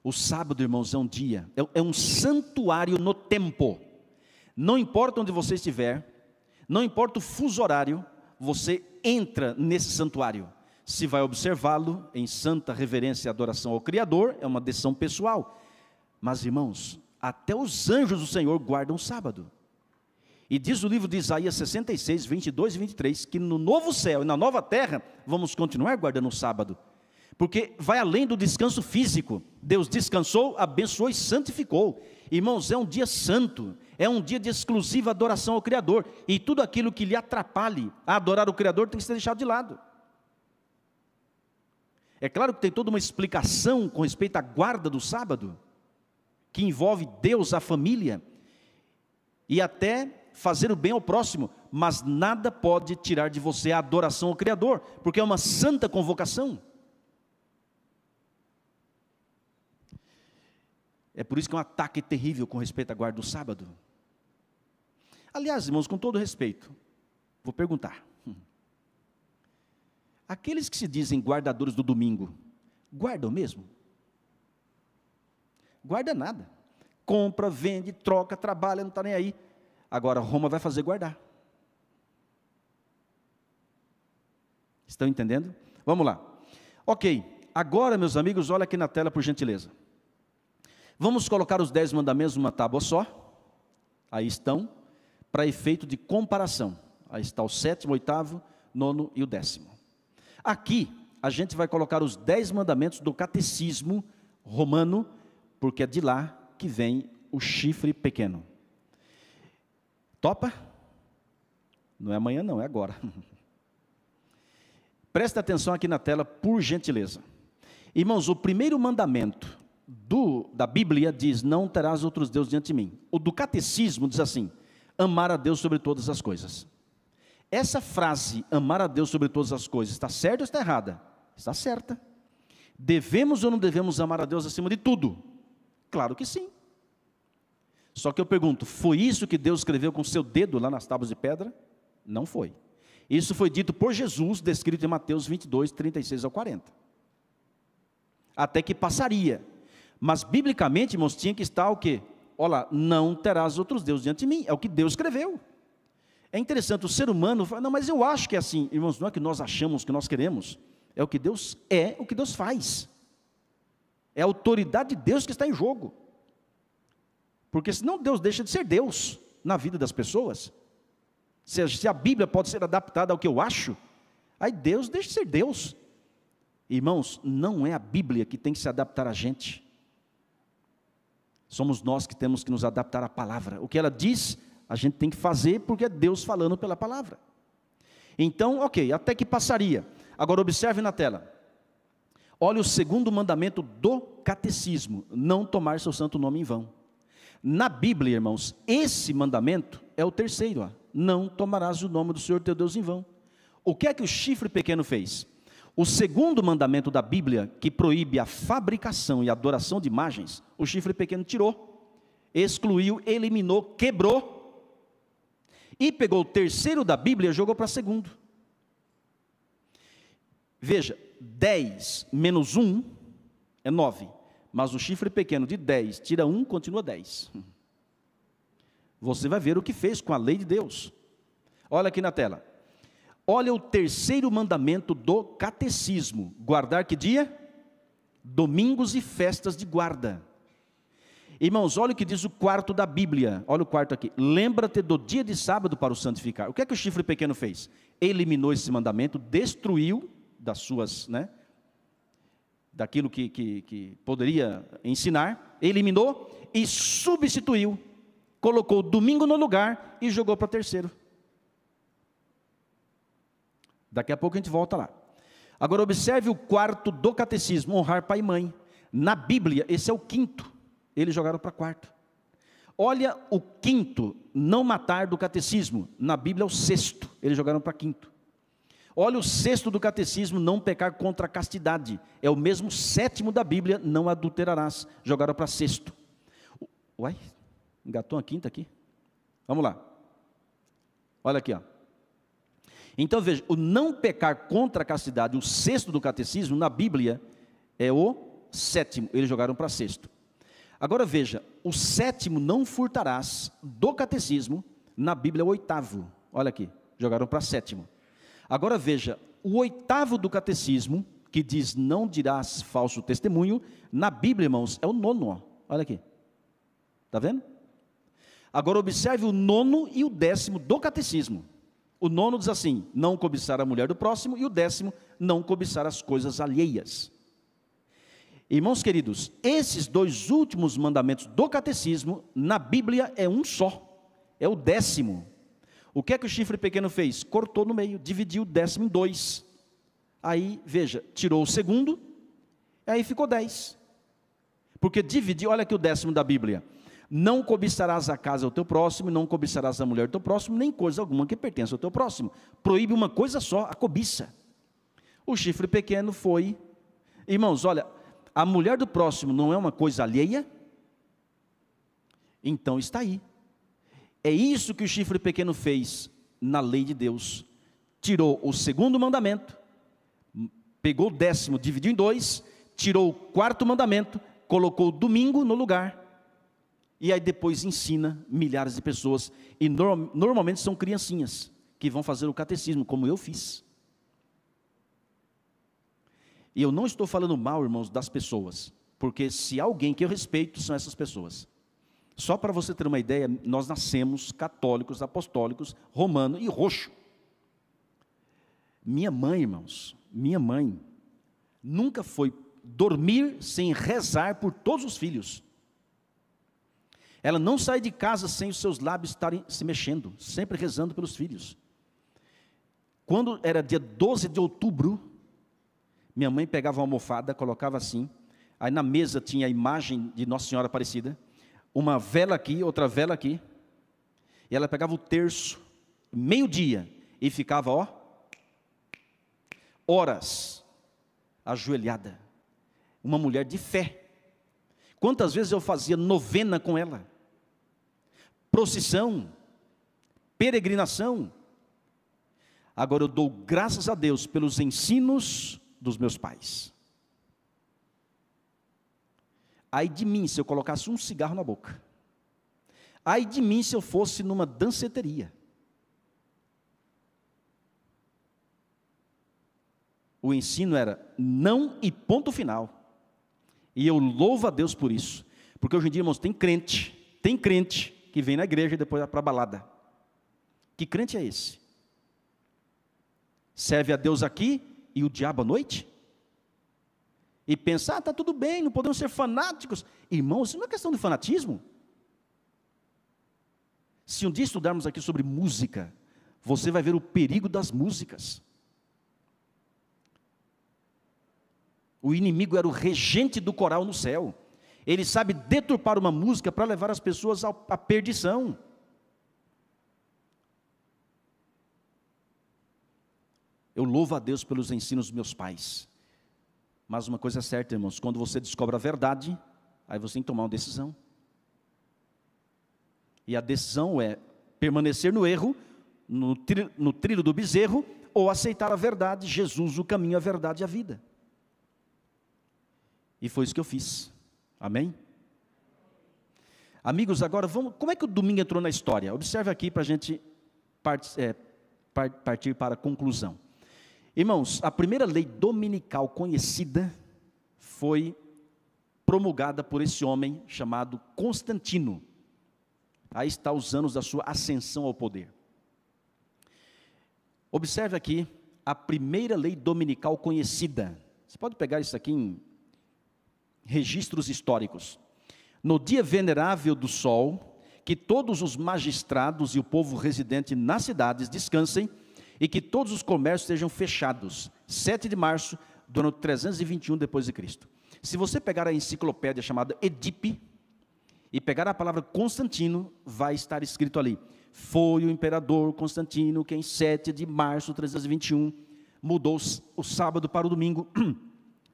O sábado, irmãos, é um dia, é um santuário no tempo. Não importa onde você estiver, Não importa o fuso horário, você entra nesse santuário. Se vai observá-lo em santa reverência e adoração ao Criador, é uma decisão pessoal. Mas, irmãos, até os anjos do Senhor guardam o sábado. E diz o livro de Isaías 66, 22 e 23, que no novo céu e na nova terra, vamos continuar guardando o sábado. Porque vai além do descanso físico. Deus descansou, abençoou e santificou. Irmãos, é um dia santo, é um dia de exclusiva adoração ao Criador. E tudo aquilo que lhe atrapalhe a adorar o Criador tem que ser deixado de lado. É claro que tem toda uma explicação com respeito à guarda do sábado, que envolve Deus, a família, e até fazer o bem ao próximo, mas nada pode tirar de você a adoração ao Criador, porque é uma santa convocação. É por isso que é um ataque terrível com respeito à guarda do sábado. Aliás, irmãos, com todo respeito, vou perguntar. Aqueles que se dizem guardadores do domingo, guardam mesmo? Guarda nada. Compra, vende, troca, trabalha, não está nem aí. Agora, Roma vai fazer guardar. Estão entendendo? Vamos lá. Ok, agora, meus amigos, olha aqui na tela, por gentileza. Vamos colocar os 10 mandamentos numa tábua só. Aí estão, para efeito de comparação. Aí está o 7º, 8º, 9º e o 10º. Aqui, a gente vai colocar os 10 mandamentos do catecismo romano, porque é de lá que vem o chifre pequeno. Topa? Não é amanhã não, é agora. Presta atenção aqui na tela, por gentileza. Irmãos, o primeiro mandamento da Bíblia diz, não terás outros deuses diante de mim. O do catecismo diz assim, amar a Deus sobre todas as coisas. Essa frase, amar a Deus sobre todas as coisas, está certa ou está errada? Está certa. Devemos ou não devemos amar a Deus acima de tudo? Claro que sim. Só que eu pergunto, foi isso que Deus escreveu com seu dedo lá nas tábuas de pedra? Não foi. Isso foi dito por Jesus, descrito em Mateus 22, 36 ao 40. Até que passaria. Mas biblicamente, irmãos, tinha que estar o quê? Olha, não terás outros deuses diante de mim. É o que Deus escreveu. É interessante, o ser humano fala, não, mas eu acho que é assim. Irmãos, não é que nós achamos, que nós queremos. É o que Deus é, o que Deus faz. É a autoridade de Deus que está em jogo. Porque senão Deus deixa de ser Deus na vida das pessoas. Se a Bíblia pode ser adaptada ao que eu acho, aí Deus deixa de ser Deus. Irmãos, não é a Bíblia que tem que se adaptar a gente. Somos nós que temos que nos adaptar à palavra. O que ela diz, a gente tem que fazer porque é Deus falando pela palavra. Então, ok, até que passaria. Agora observe na tela. Olha o segundo mandamento do catecismo, não tomar seu santo nome em vão. Na Bíblia, irmãos, esse mandamento é o terceiro, ó. Não tomarás o nome do Senhor teu Deus em vão. O que é que o chifre pequeno fez? O segundo mandamento da Bíblia, que proíbe a fabricação e adoração de imagens, o chifre pequeno tirou, excluiu, eliminou, quebrou, e pegou o terceiro da Bíblia e jogou para segundo. Veja, 10 menos 1 é 9, mas o chifre pequeno de 10 tira 1, continua 10. Você vai ver o que fez com a lei de Deus. Olha aqui na tela. Olha o terceiro mandamento do catecismo. Guardar que dia? Domingos e festas de guarda. Irmãos, olha o que diz o quarto da Bíblia. Olha o quarto aqui. Lembra-te do dia de sábado para o santificar. O que é que o chifre pequeno fez? Eliminou esse mandamento, destruiu das suas, daquilo que poderia ensinar, eliminou e substituiu. Colocou o domingo no lugar e jogou para terceiro. Daqui a pouco a gente volta lá. Agora observe o quarto do catecismo, honrar pai e mãe. Na Bíblia, esse é o quinto. Eles jogaram para quarto. Olha o quinto, não matar do catecismo. Na Bíblia é o sexto. Eles jogaram para quinto. Olha o sexto do catecismo, não pecar contra a castidade. É o mesmo sétimo da Bíblia, não adulterarás. Jogaram para sexto. Uai, engatou a quinta aqui. Vamos lá. Olha aqui, ó. Então veja, o não pecar contra a castidade, o sexto do catecismo, na Bíblia, é o sétimo. Eles jogaram para sexto. Agora veja, o sétimo não furtarás do catecismo, na Bíblia é o oitavo. Olha aqui, jogaram para sétimo. Agora veja, o oitavo do catecismo, que diz não dirás falso testemunho, na Bíblia, irmãos, é o nono, ó. Olha aqui. Está vendo? Agora observe o nono e o décimo do catecismo. O nono diz assim, não cobiçar a mulher do próximo, e o décimo, não cobiçar as coisas alheias. Irmãos queridos, esses dois últimos mandamentos do catecismo, na Bíblia é um só, é o décimo. O que é que o chifre pequeno fez? Cortou no meio, dividiu o décimo em dois. Aí, veja, tirou o segundo, aí ficou 10. Porque dividiu, olha aqui o décimo da Bíblia. Não cobiçarás a casa do teu próximo, não cobiçarás a mulher do teu próximo, nem coisa alguma que pertença ao teu próximo. Proíbe uma coisa só, a cobiça. O chifre pequeno foi... Irmãos, olha, a mulher do próximo não é uma coisa alheia? Então está aí. É isso que o chifre pequeno fez na lei de Deus. Tirou o segundo mandamento, pegou o décimo, dividiu em dois, tirou o quarto mandamento, colocou o domingo no lugar, e aí depois ensina milhares de pessoas, e normalmente são criancinhas, que vão fazer o catecismo, como eu fiz. E eu não estou falando mal, irmãos, das pessoas, porque se há alguém que eu respeito, são essas pessoas. Só para você ter uma ideia, nós nascemos católicos, apostólicos, romano e roxo. Minha mãe, irmãos, minha mãe, nunca foi dormir sem rezar por todos os filhos. Ela não sai de casa sem os seus lábios estarem se mexendo, sempre rezando pelos filhos. Quando era dia 12 de outubro, minha mãe pegava uma almofada, colocava assim, aí na mesa tinha a imagem de Nossa Senhora Aparecida, uma vela aqui, outra vela aqui, e ela pegava o terço, meio-dia, e ficava, ó, horas, ajoelhada, uma mulher de fé. Quantas vezes eu fazia novena com ela, procissão, peregrinação. Agora eu dou graças a Deus pelos ensinos dos meus pais. Ai de mim se eu colocasse um cigarro na boca. Ai de mim se eu fosse numa danceteria. O ensino era não e ponto final. E eu louvo a Deus por isso. Porque hoje em dia, irmãos, tem crente que vem na igreja e depois vai para a balada. Que crente é esse? Serve a Deus aqui e o diabo à noite? E pensa, está tudo bem, não podemos ser fanáticos. Irmãos, isso não é questão de fanatismo. Se um dia estudarmos aqui sobre música, você vai ver o perigo das músicas. O inimigo era o regente do coral no céu. Ele sabe deturpar uma música para levar as pessoas à perdição. Eu louvo a Deus pelos ensinos dos meus pais. Mas uma coisa é certa, irmãos, quando você descobre a verdade, aí você tem que tomar uma decisão. E a decisão é permanecer no erro, no trilho do bezerro, ou aceitar a verdade, Jesus, o caminho, a verdade e a vida. E foi isso que eu fiz. Amém? Amigos, agora vamos... Como é que o domingo entrou na história? Observe aqui para a gente partir para a conclusão. Irmãos, a primeira lei dominical conhecida foi promulgada por esse homem chamado Constantino. Aí está os anos da sua ascensão ao poder. Observe aqui a primeira lei dominical conhecida. Você pode pegar isso aqui em registros históricos. No dia venerável do sol, que todos os magistrados e o povo residente nas cidades descansem e que todos os comércios sejam fechados. 7 de março do ano 321 depois de Cristo. Se você pegar a enciclopédia chamada Edipe e pegar a palavra Constantino, vai estar escrito ali: foi o imperador Constantino que em 7 de março de 321 mudou o sábado para o domingo.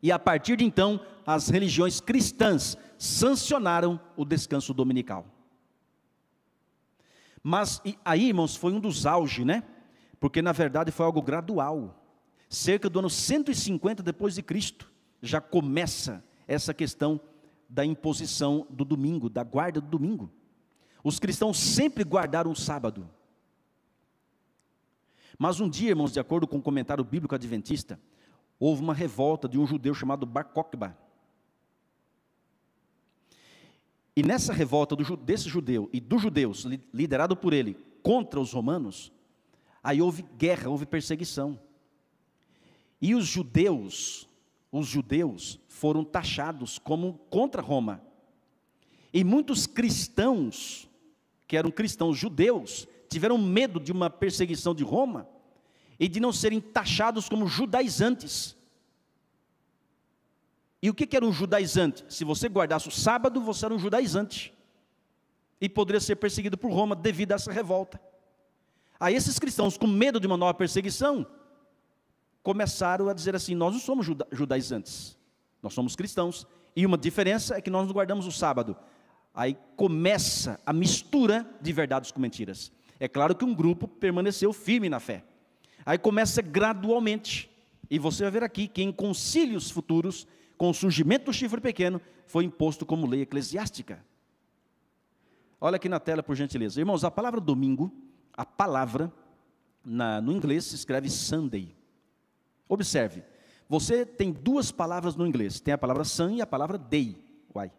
E a partir de então, as religiões cristãs sancionaram o descanso dominical. Mas aí, irmãos, foi um dos auges, né? Porque na verdade foi algo gradual. Cerca do ano 150 depois de Cristo, já começa essa questão da imposição do domingo, da guarda do domingo. Os cristãos sempre guardaram o sábado. Mas um dia, irmãos, de acordo com o comentário bíblico adventista, houve uma revolta de um judeu chamado Bar Kokhba. E nessa revolta desse judeu e dos judeus, liderado por ele, contra os romanos, aí houve guerra, houve perseguição. E os judeus foram taxados como contra Roma. E muitos cristãos, que eram cristãos judeus, tiveram medo de uma perseguição de Roma e de não serem taxados como judaizantes. E o que era um judaizante? Se você guardasse o sábado, você era um judaizante. E poderia ser perseguido por Roma devido a essa revolta. Aí esses cristãos, com medo de uma nova perseguição, começaram a dizer assim: nós não somos judaizantes, nós somos cristãos. E uma diferença é que nós não guardamos o sábado. Aí começa a mistura de verdades com mentiras. É claro que um grupo permaneceu firme na fé. Aí começa gradualmente. E você vai ver aqui que em concílios futuros, com o surgimento do chifre pequeno, foi imposto como lei eclesiástica. Olha aqui na tela, por gentileza. Irmãos, a palavra domingo, a palavra, no inglês se escreve Sunday. Observe, você tem duas palavras no inglês. Tem a palavra sun e a palavra day. Uai,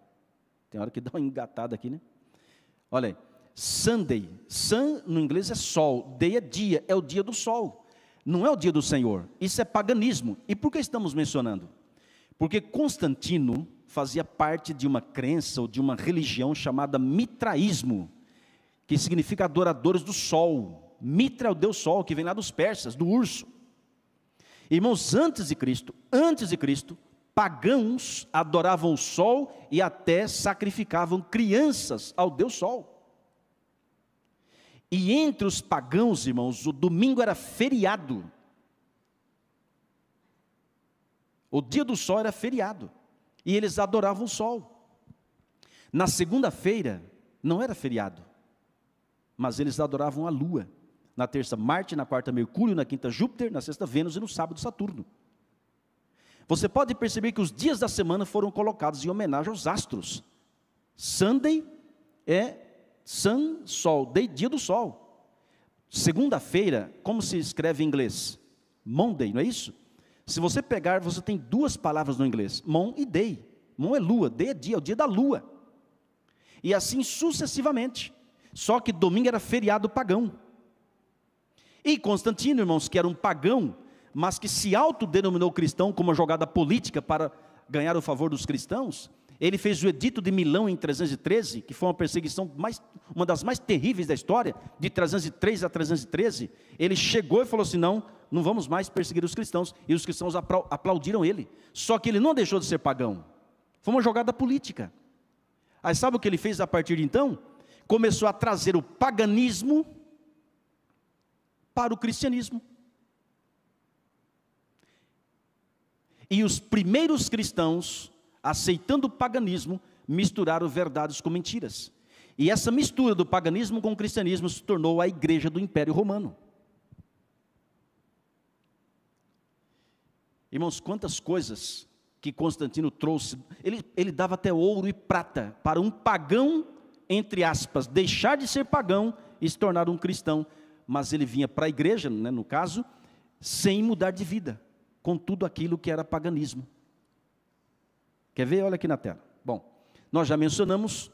tem hora que dá uma engatada aqui, né? Olha aí, Sunday. Sun no inglês é sol, day é dia, é o dia do sol. Não é o dia do Senhor. Isso é paganismo. E por que estamos mencionando? Porque Constantino fazia parte de uma crença ou de uma religião chamada mitraísmo, que significa adoradores do sol. Mitra é o deus sol, que vem lá dos persas, do urso. Irmãos, antes de Cristo, pagãos adoravam o sol e até sacrificavam crianças ao deus sol. E entre os pagãos, irmãos, o domingo era feriado. O dia do sol era feriado, e eles adoravam o sol. Na segunda-feira, não era feriado, mas eles adoravam a lua. Na terça, Marte, na quarta, Mercúrio, na quinta, Júpiter, na sexta, Vênus e no sábado, Saturno. Você pode perceber que os dias da semana foram colocados em homenagem aos astros. Sunday é sun, sol, day, dia do sol. Segunda-feira, como se escreve em inglês? Monday, não é isso? Se você pegar, você tem duas palavras no inglês, mon e day. Mon é lua, day é dia, é o dia da lua. E assim sucessivamente. Só que domingo era feriado pagão. E Constantino, irmãos, que era um pagão, mas que se autodenominou cristão como uma jogada política para ganhar o favor dos cristãos, ele fez o Edito de Milão em 313, que foi uma perseguição, uma das mais terríveis da história, de 303 a 313, ele chegou e falou assim: não vamos mais perseguir os cristãos, e os cristãos aplaudiram ele, só que ele não deixou de ser pagão, foi uma jogada política. Aí sabe o que ele fez a partir de então? Começou a trazer o paganismo para o cristianismo. E os primeiros cristãos, aceitando o paganismo, misturaram verdades com mentiras. E essa mistura do paganismo com o cristianismo se tornou a igreja do Império Romano. Irmãos, quantas coisas que Constantino trouxe. Ele dava até ouro e prata para um pagão, entre aspas, deixar de ser pagão e se tornar um cristão. Mas ele vinha para a igreja, né, no caso, sem mudar de vida, com tudo aquilo que era paganismo. Quer ver? Olha aqui na tela. Bom, nós já mencionamos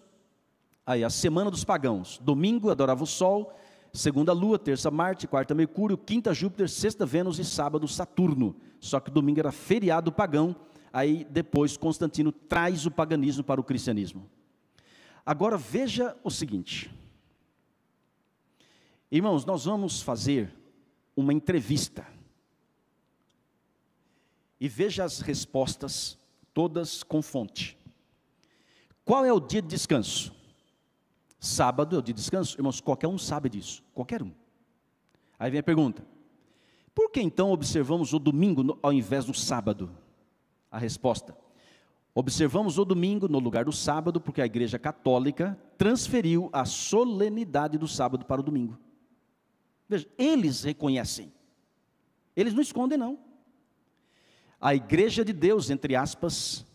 aí a semana dos pagãos. Domingo adorava o sol, segunda lua, terça Marte, quarta Mercúrio, quinta Júpiter, sexta Vênus e sábado Saturno. Só que domingo era feriado pagão, aí depois Constantino traz o paganismo para o cristianismo. Agora veja o seguinte. Irmãos, nós vamos fazer uma entrevista. E veja as respostas, todas com fonte. Qual é o dia de descanso? Sábado é o dia de descanso? Irmãos, qualquer um sabe disso, qualquer um. Aí vem a pergunta: por que então observamos o domingo ao invés do sábado? A resposta: observamos o domingo no lugar do sábado porque a Igreja Católica transferiu a solenidade do sábado para o domingo. Veja, eles reconhecem, eles não escondem não. A Igreja de Deus, entre aspas,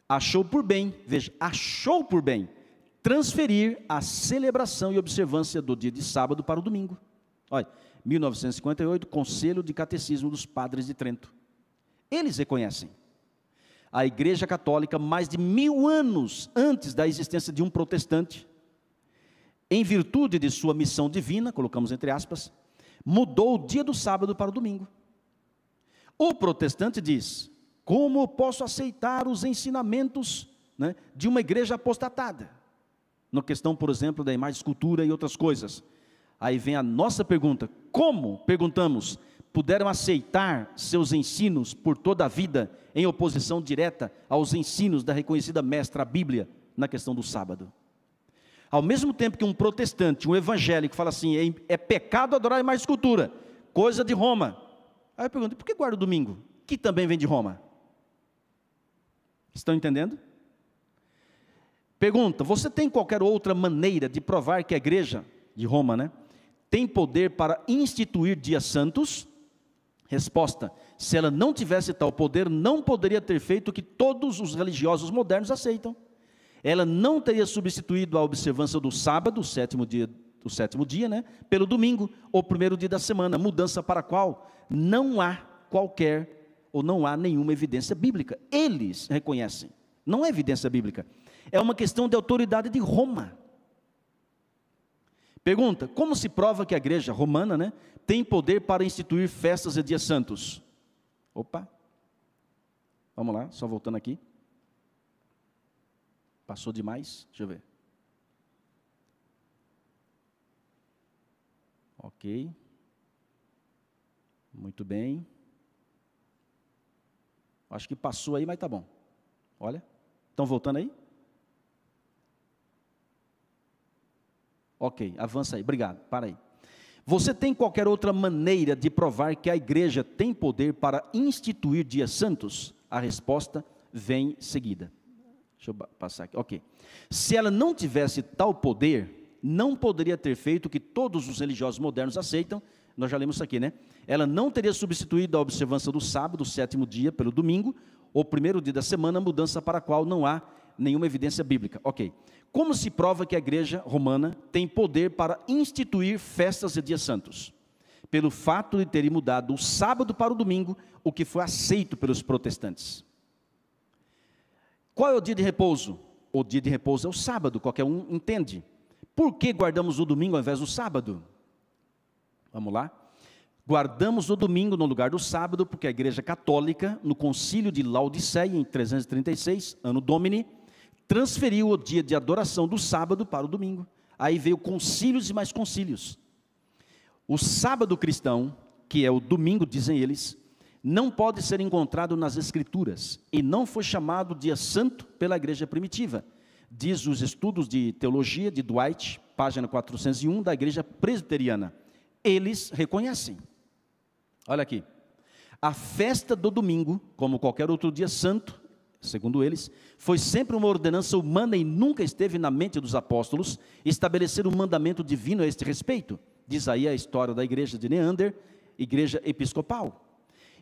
achou por bem, veja, achou por bem, transferir a celebração e observância do dia de sábado para o domingo. Olha, 1958, Conselho de Catecismo dos Padres de Trento. Eles reconhecem. A Igreja Católica, mais de 1000 anos antes da existência de um protestante, em virtude de sua missão divina, colocamos entre aspas, mudou o dia do sábado para o domingo. O protestante diz: como posso aceitar os ensinamentos, né, de uma igreja apostatada? Na questão, por exemplo, da imagem, escultura e outras coisas. Aí vem a nossa pergunta: como, perguntamos, puderam aceitar seus ensinos por toda a vida, em oposição direta aos ensinos da reconhecida mestra, a Bíblia, na questão do sábado? Ao mesmo tempo que um protestante, um evangélico, fala assim: é pecado adorar a imagem, escultura, coisa de Roma. Aí eu pergunto: por que guarda o domingo, que também vem de Roma? Estão entendendo? Pergunta: você tem qualquer outra maneira de provar que a igreja de Roma, né, tem poder para instituir dias santos? Resposta: se ela não tivesse tal poder, não poderia ter feito o que todos os religiosos modernos aceitam. Ela não teria substituído a observância do sábado, o sétimo dia, né, pelo domingo, o primeiro dia da semana, mudança para a qual não há qualquer, ou não há nenhuma evidência bíblica. Eles reconhecem, não é evidência bíblica, é uma questão de autoridade de Roma. Pergunta: como se prova que a igreja romana, né, tem poder para instituir festas e dias santos? Opa, vamos lá, só voltando aqui. Passou demais? Deixa eu ver. Ok. Muito bem. Acho que passou aí, mas tá bom. Olha, estão voltando aí? Ok, avança aí, obrigado, para aí. Você tem qualquer outra maneira de provar que a igreja tem poder para instituir dias santos? A resposta vem seguida. Deixa eu passar aqui, ok. Se ela não tivesse tal poder, não poderia ter feito o que todos os religiosos modernos aceitam. Nós já lemos isso aqui, né? Ela não teria substituído a observância do sábado, o sétimo dia, pelo domingo, o primeiro dia da semana, mudança para a qual não há nenhuma evidência bíblica. Ok. Como se prova que a igreja romana tem poder para instituir festas e dias santos? Pelo fato de terem mudado o sábado para o domingo, o que foi aceito pelos protestantes. Qual é o dia de repouso? O dia de repouso é o sábado, qualquer um entende. Por que guardamos o domingo ao invés do sábado? Vamos lá. Guardamos o domingo no lugar do sábado, porque a igreja católica, no concílio de Laodiceia, em 336, ano Domini, transferiu o dia de adoração do sábado para o domingo. Aí veio concílios e mais concílios. O sábado cristão, que é o domingo, dizem eles, não pode ser encontrado nas Escrituras, e não foi chamado dia santo pela igreja primitiva. Diz os estudos de teologia de Dwight, página 401, da igreja presbiteriana. Eles reconhecem. Olha aqui. A festa do domingo, como qualquer outro dia santo, segundo eles, foi sempre uma ordenança humana e nunca esteve na mente dos apóstolos estabelecer um mandamento divino a este respeito. Diz aí a história da igreja de Neander, igreja episcopal.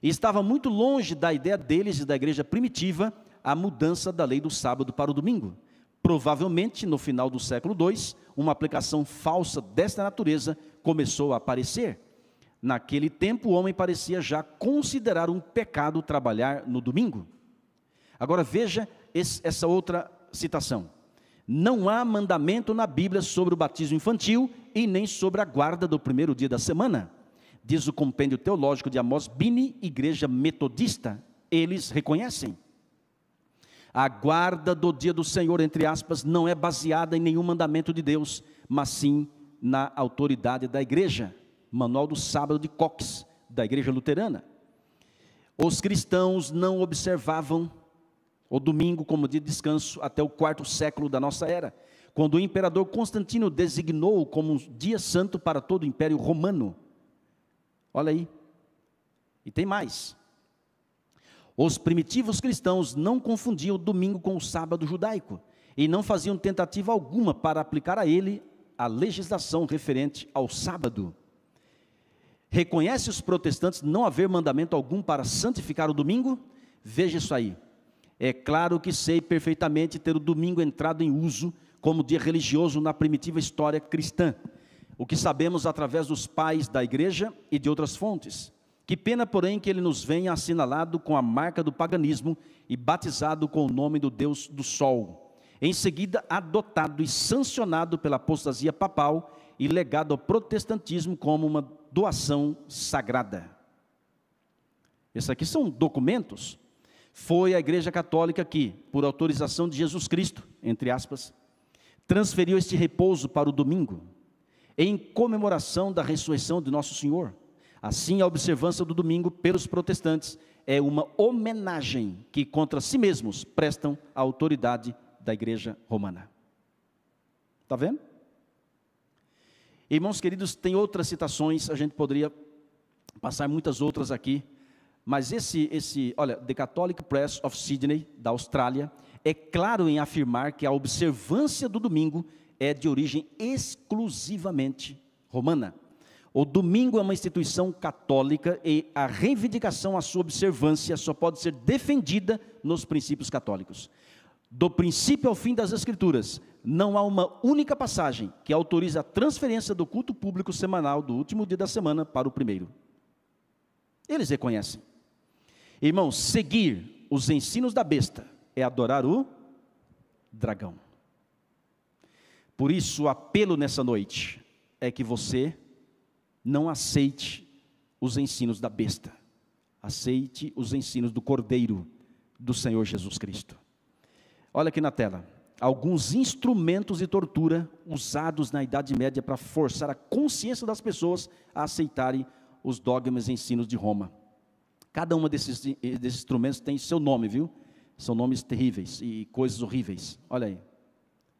E estava muito longe da ideia deles e da igreja primitiva a mudança da lei do sábado para o domingo. Provavelmente, no final do século II, uma aplicação falsa desta natureza começou a aparecer. Naquele tempo, o homem parecia já considerar um pecado trabalhar no domingo. Agora veja essa outra citação. Não há mandamento na Bíblia sobre o batismo infantil e nem sobre a guarda do primeiro dia da semana. Diz o compêndio teológico de Amos Bini, igreja metodista. Eles reconhecem. A guarda do dia do Senhor, entre aspas, não é baseada em nenhum mandamento de Deus, mas sim na autoridade da igreja. Manual do Sábado de Cox, da igreja luterana. Os cristãos não observavam o domingo como dia de descanso até o 4º século da nossa era, quando o imperador Constantino designou-o como um dia santo para todo o Império Romano. Olha aí. E tem mais. Os primitivos cristãos não confundiam o domingo com o sábado judaico e não faziam tentativa alguma para aplicar a ele a legislação referente ao sábado. Reconhece os protestantes não haver mandamento algum para santificar o domingo? Veja isso aí. É claro que sei perfeitamente ter o domingo entrado em uso como dia religioso na primitiva história cristã. o que sabemos através dos pais da igreja e de outras fontes. Que pena, porém, que ele nos venha assinalado com a marca do paganismo e batizado com o nome do Deus do Sol. Em seguida, adotado e sancionado pela apostasia papal e legado ao protestantismo como uma doação sagrada. Esses aqui são documentos. Foi a Igreja Católica que, por autorização de Jesus Cristo, entre aspas, transferiu este repouso para o domingo, em comemoração da ressurreição de Nosso Senhor. Assim, a observância do domingo pelos protestantes é uma homenagem que contra si mesmos prestam à autoridade da Igreja Romana. Está vendo? Irmãos queridos, tem outras citações, a gente poderia passar muitas outras aqui, mas olha, The Catholic Press of Sydney, da Austrália, é claro em afirmar que a observância do domingo é de origem exclusivamente romana. O domingo é uma instituição católica e a reivindicação à sua observância só pode ser defendida nos princípios católicos. Do princípio ao fim das Escrituras, não há uma única passagem que autorize a transferência do culto público semanal do último dia da semana para o primeiro. Eles reconhecem. Irmãos, seguir os ensinos da besta é adorar o dragão. Por isso, o apelo nessa noite é que você não aceite os ensinos da besta. Aceite os ensinos do Cordeiro do Senhor Jesus Cristo. Olha aqui na tela, alguns instrumentos de tortura usados na Idade Média para forçar a consciência das pessoas a aceitarem os dogmas e ensinos de Roma. Cada um desses instrumentos tem seu nome, viu? São nomes terríveis e coisas horríveis. Olha aí,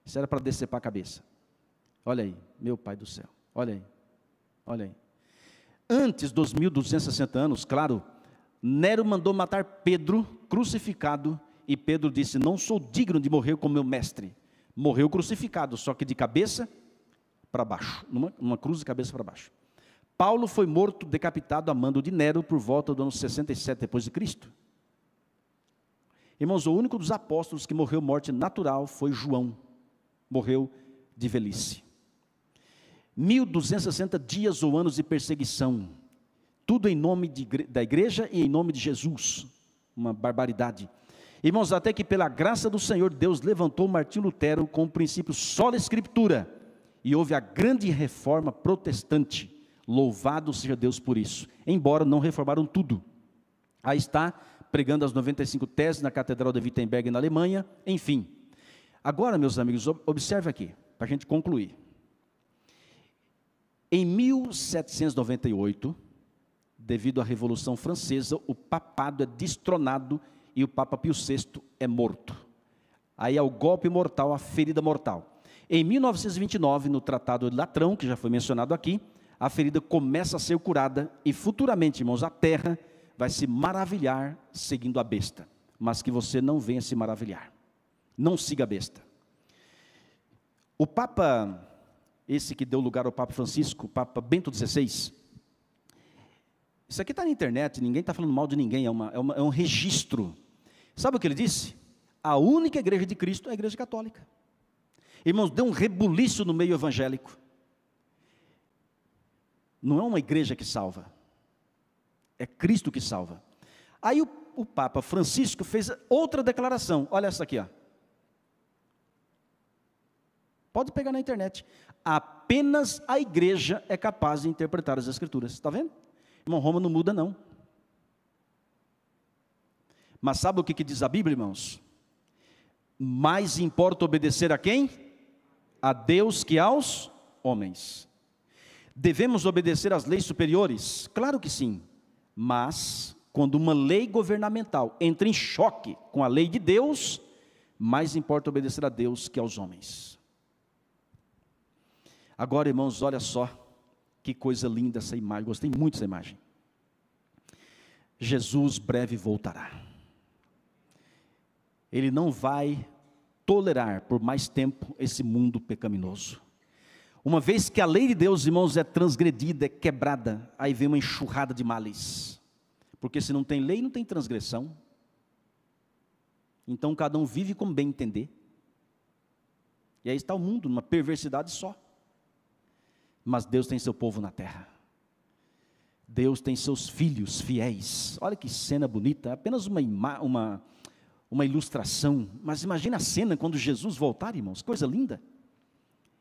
isso era para decepar a cabeça. Olha aí, meu Pai do céu, olha aí, olha aí. Antes dos 1260 anos, claro, Nero mandou matar Pedro, crucificado, e Pedro disse, não sou digno de morrer como meu mestre. Morreu crucificado, só que de cabeça para baixo, numa cruz de cabeça para baixo. Paulo foi morto, decapitado a mando de Nero por volta do ano 67 depois de Cristo. Irmãos, o único dos apóstolos que morreu morte natural foi João. Morreu de velhice. 1260 dias ou anos de perseguição. Tudo em nome da igreja e em nome de Jesus. Uma barbaridade. Irmãos, até que pela graça do Senhor, Deus levantou Martinho Lutero com o princípio sola escritura. E houve a grande reforma protestante. Louvado seja Deus por isso. Embora não reformaram tudo. Aí está, pregando as 95 teses na Catedral de Wittenberg, na Alemanha. Enfim. Agora, meus amigos, observe aqui, para a gente concluir. Em 1798, devido à Revolução Francesa, o papado é destronado e o Papa Pio VI é morto. Aí é o golpe mortal, a ferida mortal. Em 1929, no Tratado de Latrão, que já foi mencionado aqui, a ferida começa a ser curada e futuramente, irmãos, a terra vai se maravilhar seguindo a besta. Mas que você não venha se maravilhar. Não siga a besta. O Papa, esse que deu lugar ao Papa Francisco, o Papa Bento XVI, isso aqui está na internet, ninguém está falando mal de ninguém, é um registro. Sabe o que ele disse? A única igreja de Cristo é a igreja católica. Irmãos, deu um rebuliço no meio evangélico. Não é uma igreja que salva, é Cristo que salva. Aí o Papa Francisco fez outra declaração, olha essa aqui, ó. Pode pegar na internet. Apenas a igreja é capaz de interpretar as Escrituras, está vendo? Irmão, Roma não muda não. Mas sabe o que diz a Bíblia, irmãos? Mais importa obedecer a quem? A Deus que aos homens. Devemos obedecer às leis superiores? Claro que sim. Mas, quando uma lei governamental entra em choque com a lei de Deus, mais importa obedecer a Deus que aos homens. Agora, irmãos, olha só, que coisa linda essa imagem, gostei muito dessa imagem. Jesus breve voltará. Ele não vai tolerar por mais tempo esse mundo pecaminoso. Uma vez que a lei de Deus, irmãos, é transgredida, é quebrada, aí vem uma enxurrada de males. Porque se não tem lei, não tem transgressão. Então cada um vive como bem entender. E aí está o mundo, numa perversidade só. mas Deus tem seu povo na terra. Deus tem seus filhos fiéis. Olha que cena bonita, apenas uma ilustração, mas imagina a cena quando Jesus voltar, irmãos, coisa linda.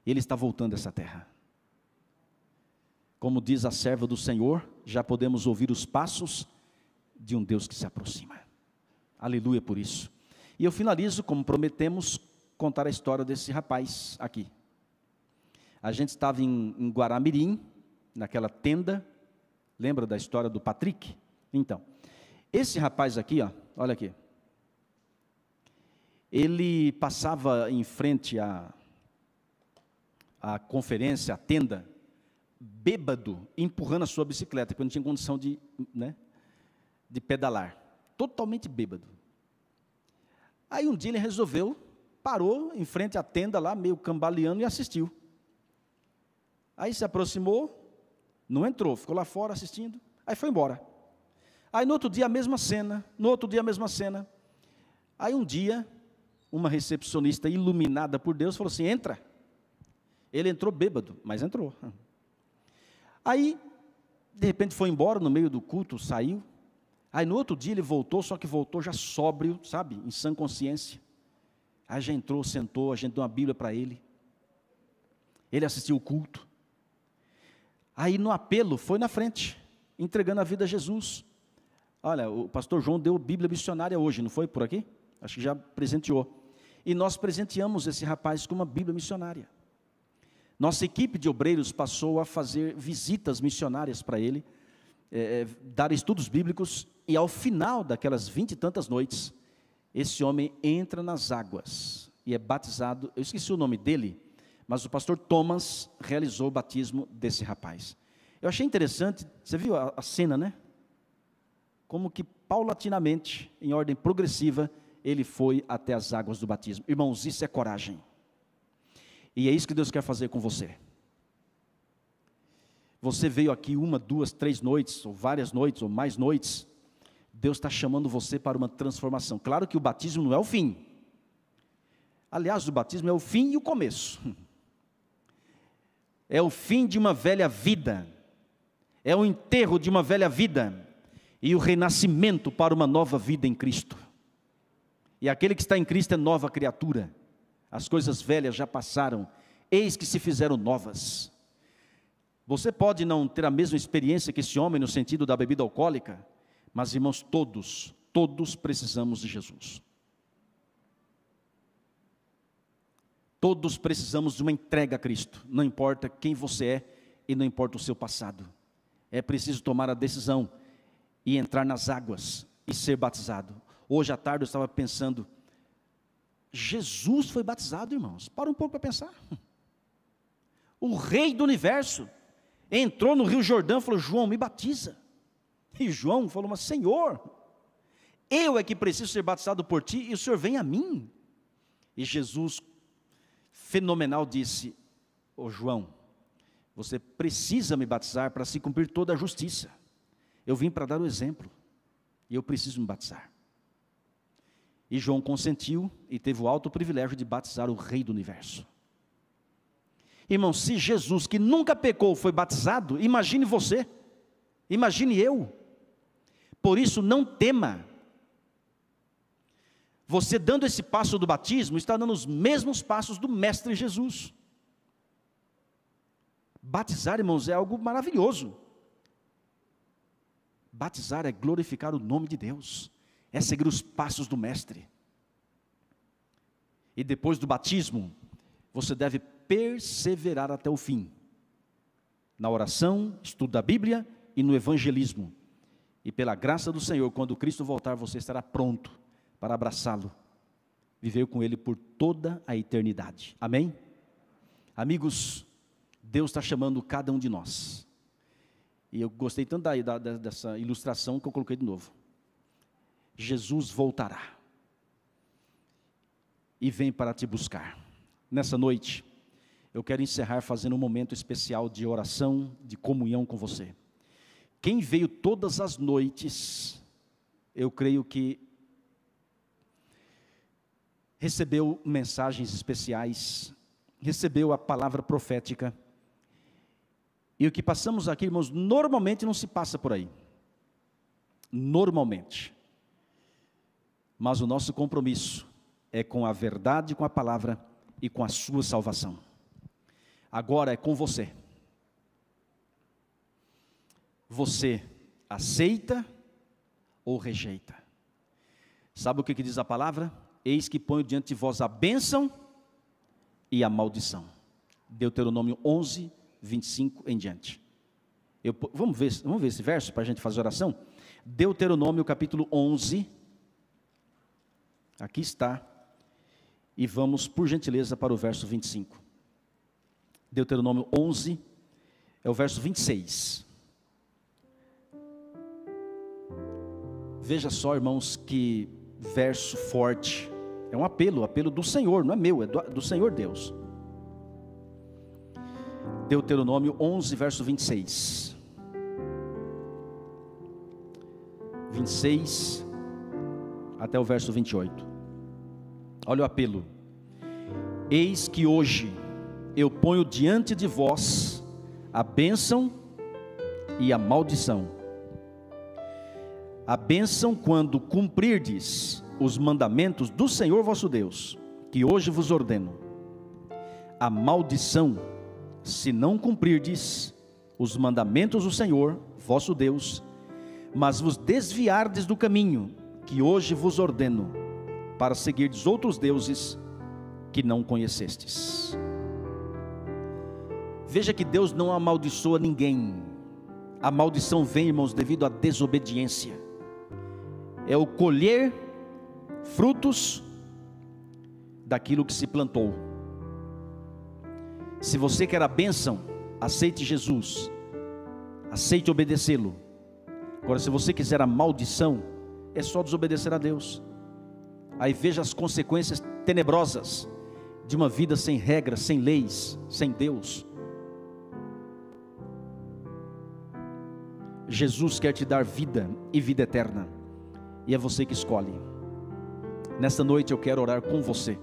Ele está voltando a essa terra. Como diz a serva do Senhor, já podemos ouvir os passos de um Deus que se aproxima. Aleluia por isso. E eu finalizo, como prometemos, contar a história desse rapaz aqui. A gente estava em Guaramirim, naquela tenda. Lembra da história do Patrick? Então, esse rapaz aqui, ó, olha aqui. Ele passava em frente à conferência, à tenda, bêbado, empurrando a sua bicicleta, porque não tinha condição de pedalar. Totalmente bêbado. Aí um dia ele resolveu, parou em frente à tenda lá, meio cambaleando, e assistiu. Aí se aproximou, não entrou, ficou lá fora assistindo, aí foi embora. Aí no outro dia a mesma cena, Aí um dia, uma recepcionista iluminada por Deus falou assim, entra. Ele entrou bêbado, mas entrou. Aí, de repente foi embora, no meio do culto, saiu. Aí no outro dia ele voltou, só que voltou já sóbrio, sabe, em sã consciência. Aí já entrou, sentou, a gente deu uma Bíblia para ele. Ele assistiu o culto. Aí no apelo, foi na frente, entregando a vida a Jesus. Olha, o pastor João deu Bíblia missionária hoje, não foi por aqui? Acho que já presenteou. E nós presenteamos esse rapaz com uma Bíblia missionária. Nossa equipe de obreiros passou a fazer visitas missionárias para ele, dar estudos bíblicos, e ao final daquelas 20 e tantas noites, esse homem entra nas águas e é batizado. Eu esqueci o nome dele, mas o pastor Thomas realizou o batismo desse rapaz. Eu achei interessante, você viu a cena, né? Como que paulatinamente, em ordem progressiva, ele foi até as águas do batismo. Irmãos, isso é coragem. E é isso que Deus quer fazer com você. Você veio aqui 1, 2, 3 noites, ou várias noites, ou mais noites. Deus está chamando você para uma transformação. Claro que o batismo não é o fim. Aliás, o batismo é o fim e o começo. É o fim de uma velha vida. É o enterro de uma velha vida. E o renascimento para uma nova vida em Cristo. E aquele que está em Cristo é nova criatura. As coisas velhas já passaram, eis que se fizeram novas. Você pode não ter a mesma experiência que esse homem no sentido da bebida alcoólica, mas irmãos, todos precisamos de Jesus. Todos precisamos de uma entrega a Cristo, não importa quem você é e não importa o seu passado. É preciso tomar a decisão e entrar nas águas e ser batizado. Hoje à tarde eu estava pensando, Jesus foi batizado, irmãos. Para um pouco para pensar. O rei do universo entrou no Rio Jordão e falou, João, me batiza. E João falou, mas Senhor, eu é que preciso ser batizado por ti e o Senhor vem a mim. E Jesus, fenomenal, disse, ô João, você precisa me batizar para se cumprir toda a justiça. Eu vim para dar o exemplo e eu preciso me batizar. E João consentiu e teve o alto privilégio de batizar o rei do universo. Irmão, se Jesus, que nunca pecou, foi batizado, imagine você, imagine eu. Por isso não tema. Você dando esse passo do batismo, está dando os mesmos passos do Mestre Jesus. Batizar, irmãos, é algo maravilhoso. Batizar é glorificar o nome de Deus. É seguir os passos do Mestre. E depois do batismo, você deve perseverar até o fim. Na oração, estudo da Bíblia e no evangelismo. E pela graça do Senhor, quando Cristo voltar, você estará pronto para abraçá-lo. Viver com Ele por toda a eternidade. Amém? Amigos, Deus está chamando cada um de nós. E eu gostei tanto dessa ilustração que eu coloquei de novo. Jesus voltará e vem para te buscar. Nessa noite, eu quero encerrar fazendo um momento especial de oração, de comunhão com você. Quem veio todas as noites, eu creio que recebeu mensagens especiais, recebeu a palavra profética, E o que passamos aqui, irmãos, normalmente não se passa por aí. Normalmente. Mas o nosso compromisso é com a verdade, com a palavra e com a sua salvação. Agora é com você. Você aceita ou rejeita? Sabe o que diz a palavra? Eis que ponho diante de vós a bênção e a maldição. Deuteronômio 11, 25 em diante. Vamos ver esse verso para a gente fazer oração? Deuteronômio capítulo 11. Aqui está. E vamos, por gentileza, para o verso 25. Deuteronômio 11, é o verso 26. Veja só, irmãos, que verso forte. É um apelo do Senhor, não é meu, é do Senhor Deus. Deuteronômio 11, verso 26. 26 até o verso 28. Olha o apelo. Eis que hoje eu ponho diante de vós a bênção e a maldição. A bênção quando cumprirdes os mandamentos do Senhor vosso Deus, que hoje vos ordeno. A maldição, se não cumprirdes os mandamentos do Senhor vosso Deus, mas vos desviardes do caminho que hoje vos ordeno, para seguirdes outros deuses que não conhecestes. Veja que Deus não amaldiçoa ninguém. A maldição vem, irmãos, devido à desobediência. É o colher frutos daquilo que se plantou. Se você quer a bênção, aceite Jesus, aceite obedecê-lo. Agora, se você quiser a maldição, é só desobedecer a Deus. Aí veja as consequências tenebrosas de uma vida sem regras, sem leis, sem Deus. Jesus quer te dar vida e vida eterna, e é você que escolhe. Nesta noite eu quero orar com você.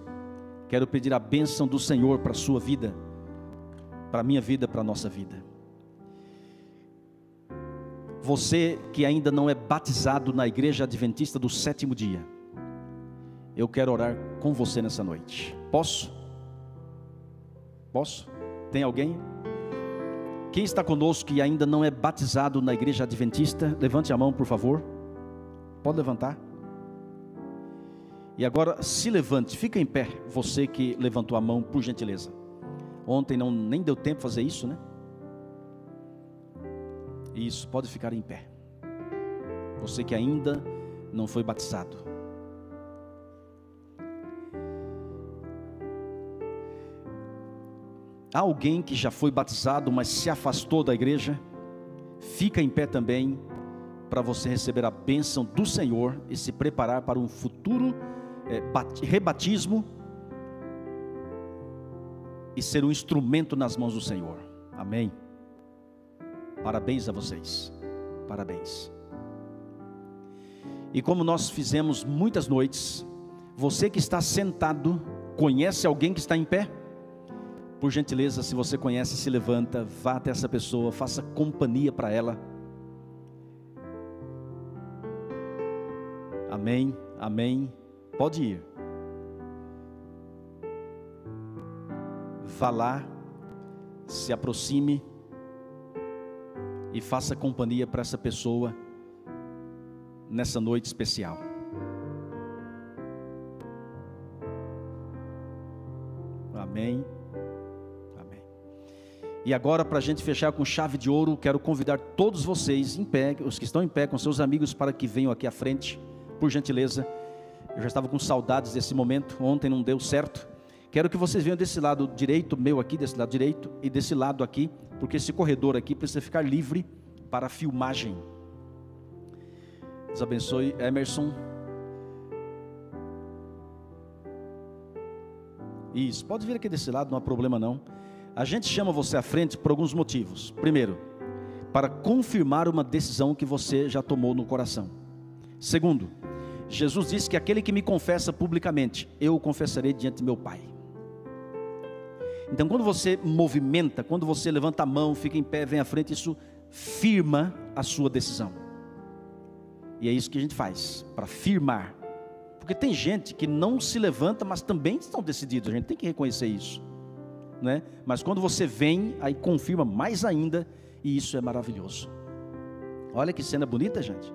Quero pedir a bênção do Senhor para a sua vida, para a minha vida, para a nossa vida. Você que ainda não é batizado na Igreja Adventista do Sétimo Dia, eu quero orar com você nessa noite. Posso? Posso? Tem alguém? Quem está conosco e ainda não é batizado na Igreja Adventista, levante a mão, por favor. Pode levantar. E agora se levante, fica em pé, você que levantou a mão, por gentileza. Ontem nem deu tempo de fazer isso, né? Isso, pode ficar em pé. Você que ainda não foi batizado. Há alguém que já foi batizado, mas se afastou da igreja? Fica em pé também, para você receber a bênção do Senhor e se preparar para um futuro rebatismo e ser um instrumento nas mãos do Senhor. Amém? Parabéns a vocês. Parabéns. E como nós fizemos muitas noites, você que está sentado, conhece alguém que está em pé? Por gentileza, se você conhece, se levanta, vá até essa pessoa, faça companhia para ela. Amém, amém. Pode ir. Vá lá, se aproxime e faça companhia para essa pessoa nessa noite especial. Amém. E agora, para a gente fechar com chave de ouro, quero convidar todos vocês em pé, os que estão em pé com seus amigos, para que venham aqui à frente, por gentileza. Eu já estava com saudades desse momento, ontem não deu certo. Quero que vocês venham desse lado direito, meu aqui, desse lado direito, e desse lado aqui, porque esse corredor aqui precisa ficar livre para a filmagem. Deus abençoe, Emerson. Isso, pode vir aqui desse lado, não há problema não. A gente chama você à frente por alguns motivos. Primeiro, para confirmar uma decisão que você já tomou no coração. Segundo, Jesus disse que aquele que me confessa publicamente, eu o confessarei diante de meu Pai. Então, quando você movimenta, quando você levanta a mão, fica em pé, vem à frente, isso firma a sua decisão. E é isso que a gente faz, para firmar. Porque tem gente que não se levanta, mas também estão decididos, a gente tem que reconhecer isso, né? Mas quando você vem, aí confirma mais ainda, e isso é maravilhoso. Olha que cena bonita, gente.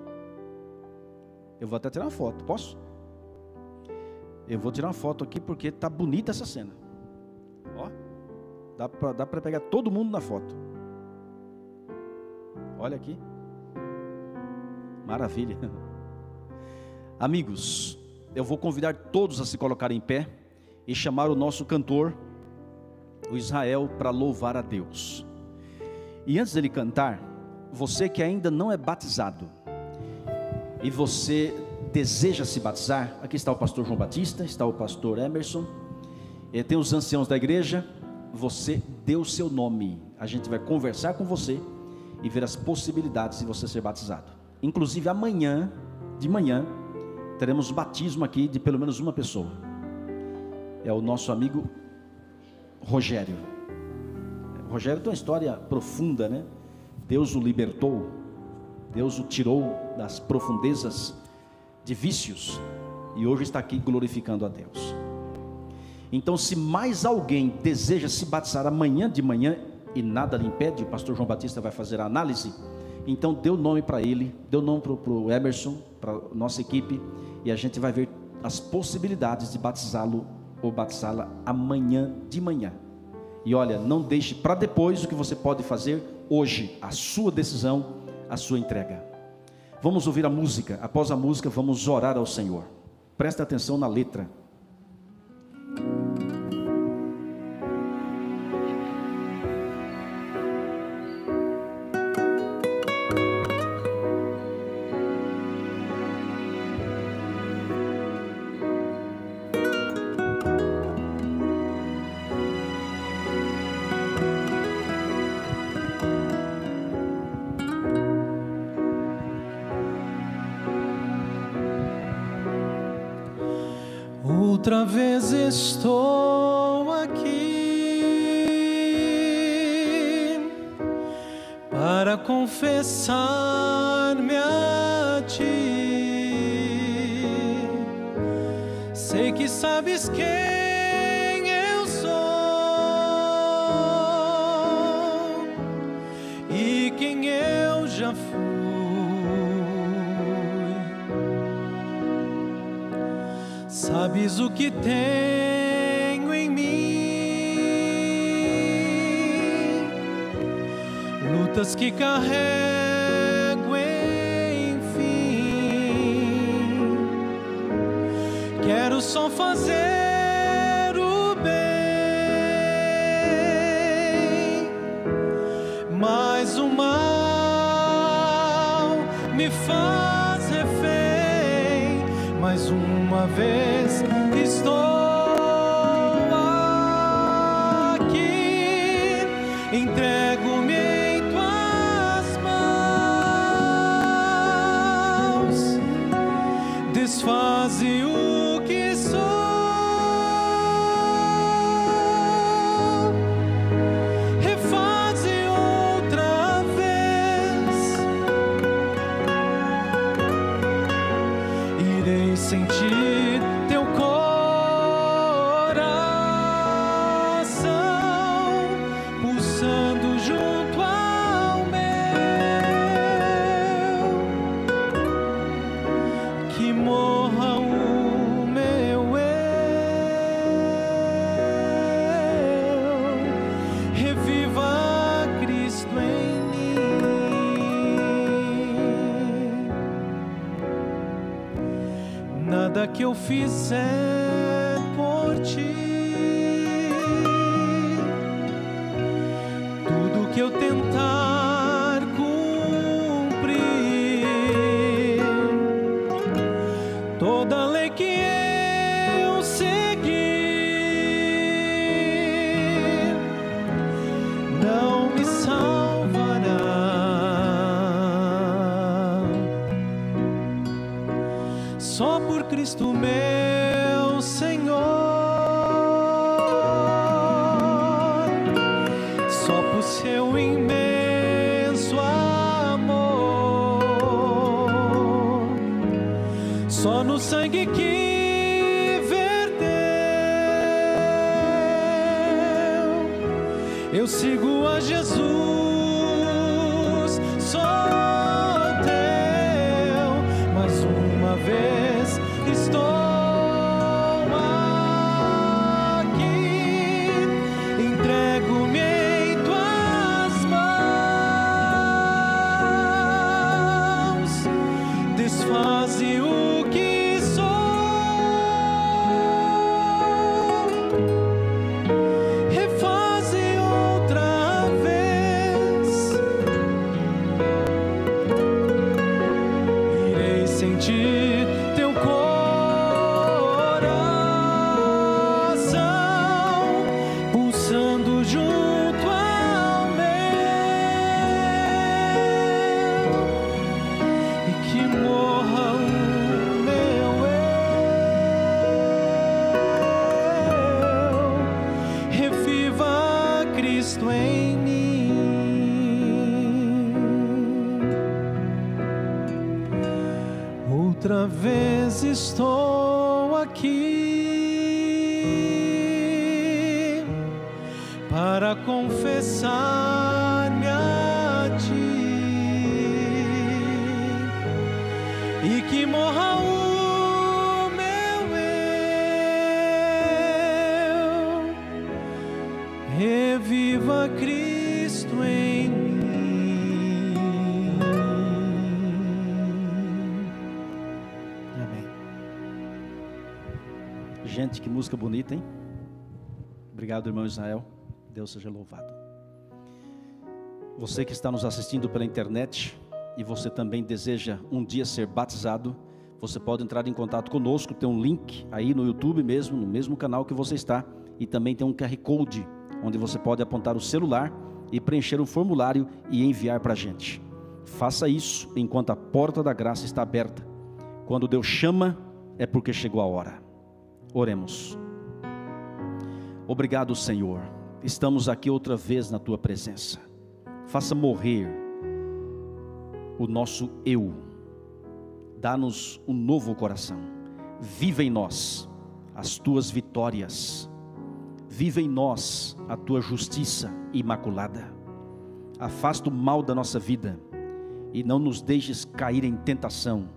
Eu vou até tirar uma foto, posso? Eu vou tirar uma foto aqui porque está bonita essa cena. Ó, dá para pegar todo mundo na foto. Olha aqui. Maravilha. Amigos, eu vou convidar todos a se colocarem em pé e chamar o nosso cantor, o Israel, para louvar a Deus. E antes dele cantar, você que ainda não é batizado e você deseja se batizar, aqui está o pastor João Batista, está o pastor Emerson, tem os anciãos da igreja. Você deu o seu nome, a gente vai conversar com você e ver as possibilidades de você ser batizado. Inclusive amanhã de manhã teremos batismo aqui de pelo menos uma pessoa. É o nosso amigo Rogério. O Rogério tem uma história profunda, né? Deus o libertou, Deus o tirou das profundezas de vícios e hoje está aqui glorificando a Deus. Então, se mais alguém deseja se batizar amanhã de manhã e nada lhe impede, o pastor João Batista vai fazer a análise. Então dê o nome para ele, dê o nome para o Emerson, para a nossa equipe, e a gente vai ver as possibilidades de batizá-lo ou batizá-la amanhã de manhã. E olha, não deixe para depois o que você pode fazer hoje, a sua decisão, a sua entrega. Vamos ouvir a música. Após a música vamos orar ao Senhor. Presta atenção na letra. Outra vez estou aqui para confessar-me a ti. Sei que sabes quem eu sou e quem eu já fui. Sabes o que tenho em mim, lutas que carrego, enfim. Quero só fazer o bem, mas o mal me faz refém. Mais uma vez estou aqui, entrego-me em tuas mãos, desfaze o que sou, refaze outra vez, irei sentir teu coração pulsando junto ao meu, que morra o meu eu, reviva Cristo em mim. Nada que eu fizer por ti, tudo que eu tentar cumprir, toda lei que eu seguir, não me salvará. Só por Cristo meu Senhor do seu imenso amor. Só no sangue que verteu, eu sigo a Jesus, sou teu. Mais uma vez estou faze o que sou, refaze outra vez. Irei sentir teu coração pulsando junto ao meu, e que morra o meu eu, reviva Cristo em mim. Outra vez estou aqui para confessar-me a ti, e que morra o meu eu, reviva Cristo em mim. Amém. Gente, que música bonita, hein? Obrigado, irmão Israel. Deus seja louvado. Você que está nos assistindo pela internet e você também deseja um dia ser batizado, você pode entrar em contato conosco. Tem um link aí no YouTube mesmo, no mesmo canal que você está, e também tem um QR Code onde você pode apontar o celular e preencher um formulário e enviar para a gente. Faça isso enquanto a porta da graça está aberta. Quando Deus chama, é porque chegou a hora. Oremos. Obrigado, Senhor. Estamos aqui outra vez na Tua presença. Faça morrer o nosso eu. Dá-nos um novo coração. Viva em nós as Tuas vitórias. Viva em nós a Tua justiça imaculada. Afasta o mal da nossa vida e não nos deixes cair em tentação.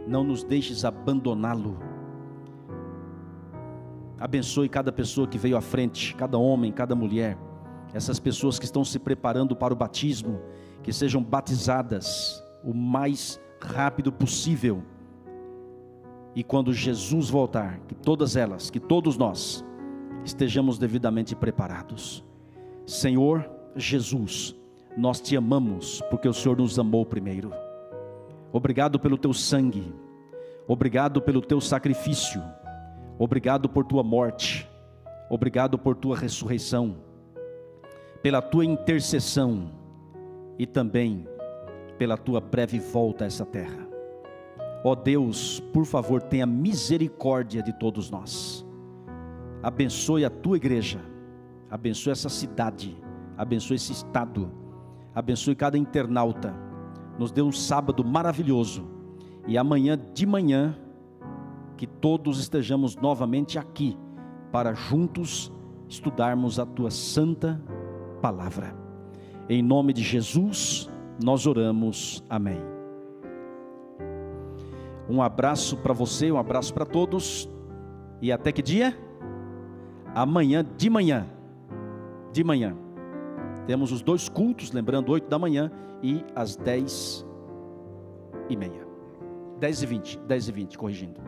Não nos deixes abandoná-lo. Abençoe cada pessoa que veio à frente, cada homem, cada mulher. Essas pessoas que estão se preparando para o batismo, que sejam batizadas o mais rápido possível. E quando Jesus voltar, que todas elas, que todos nós, estejamos devidamente preparados. Senhor Jesus, nós te amamos, porque o Senhor nos amou primeiro. Obrigado pelo teu sangue, obrigado pelo teu sacrifício, obrigado por tua morte, obrigado por tua ressurreição, pela tua intercessão e também pela tua breve volta a essa terra. Ó Deus, por favor, tenha misericórdia de todos nós. Abençoe a tua igreja, abençoe essa cidade, abençoe esse estado, abençoe cada internauta. Nos dê um sábado maravilhoso, e amanhã de manhã que todos estejamos novamente aqui para juntos estudarmos a tua santa palavra. Em nome de Jesus nós oramos, amém. Um abraço para você, um abraço para todos, e até que dia? Amanhã de manhã, temos os dois cultos, lembrando, 8 da manhã e às 10h30, 10h20, corrigindo.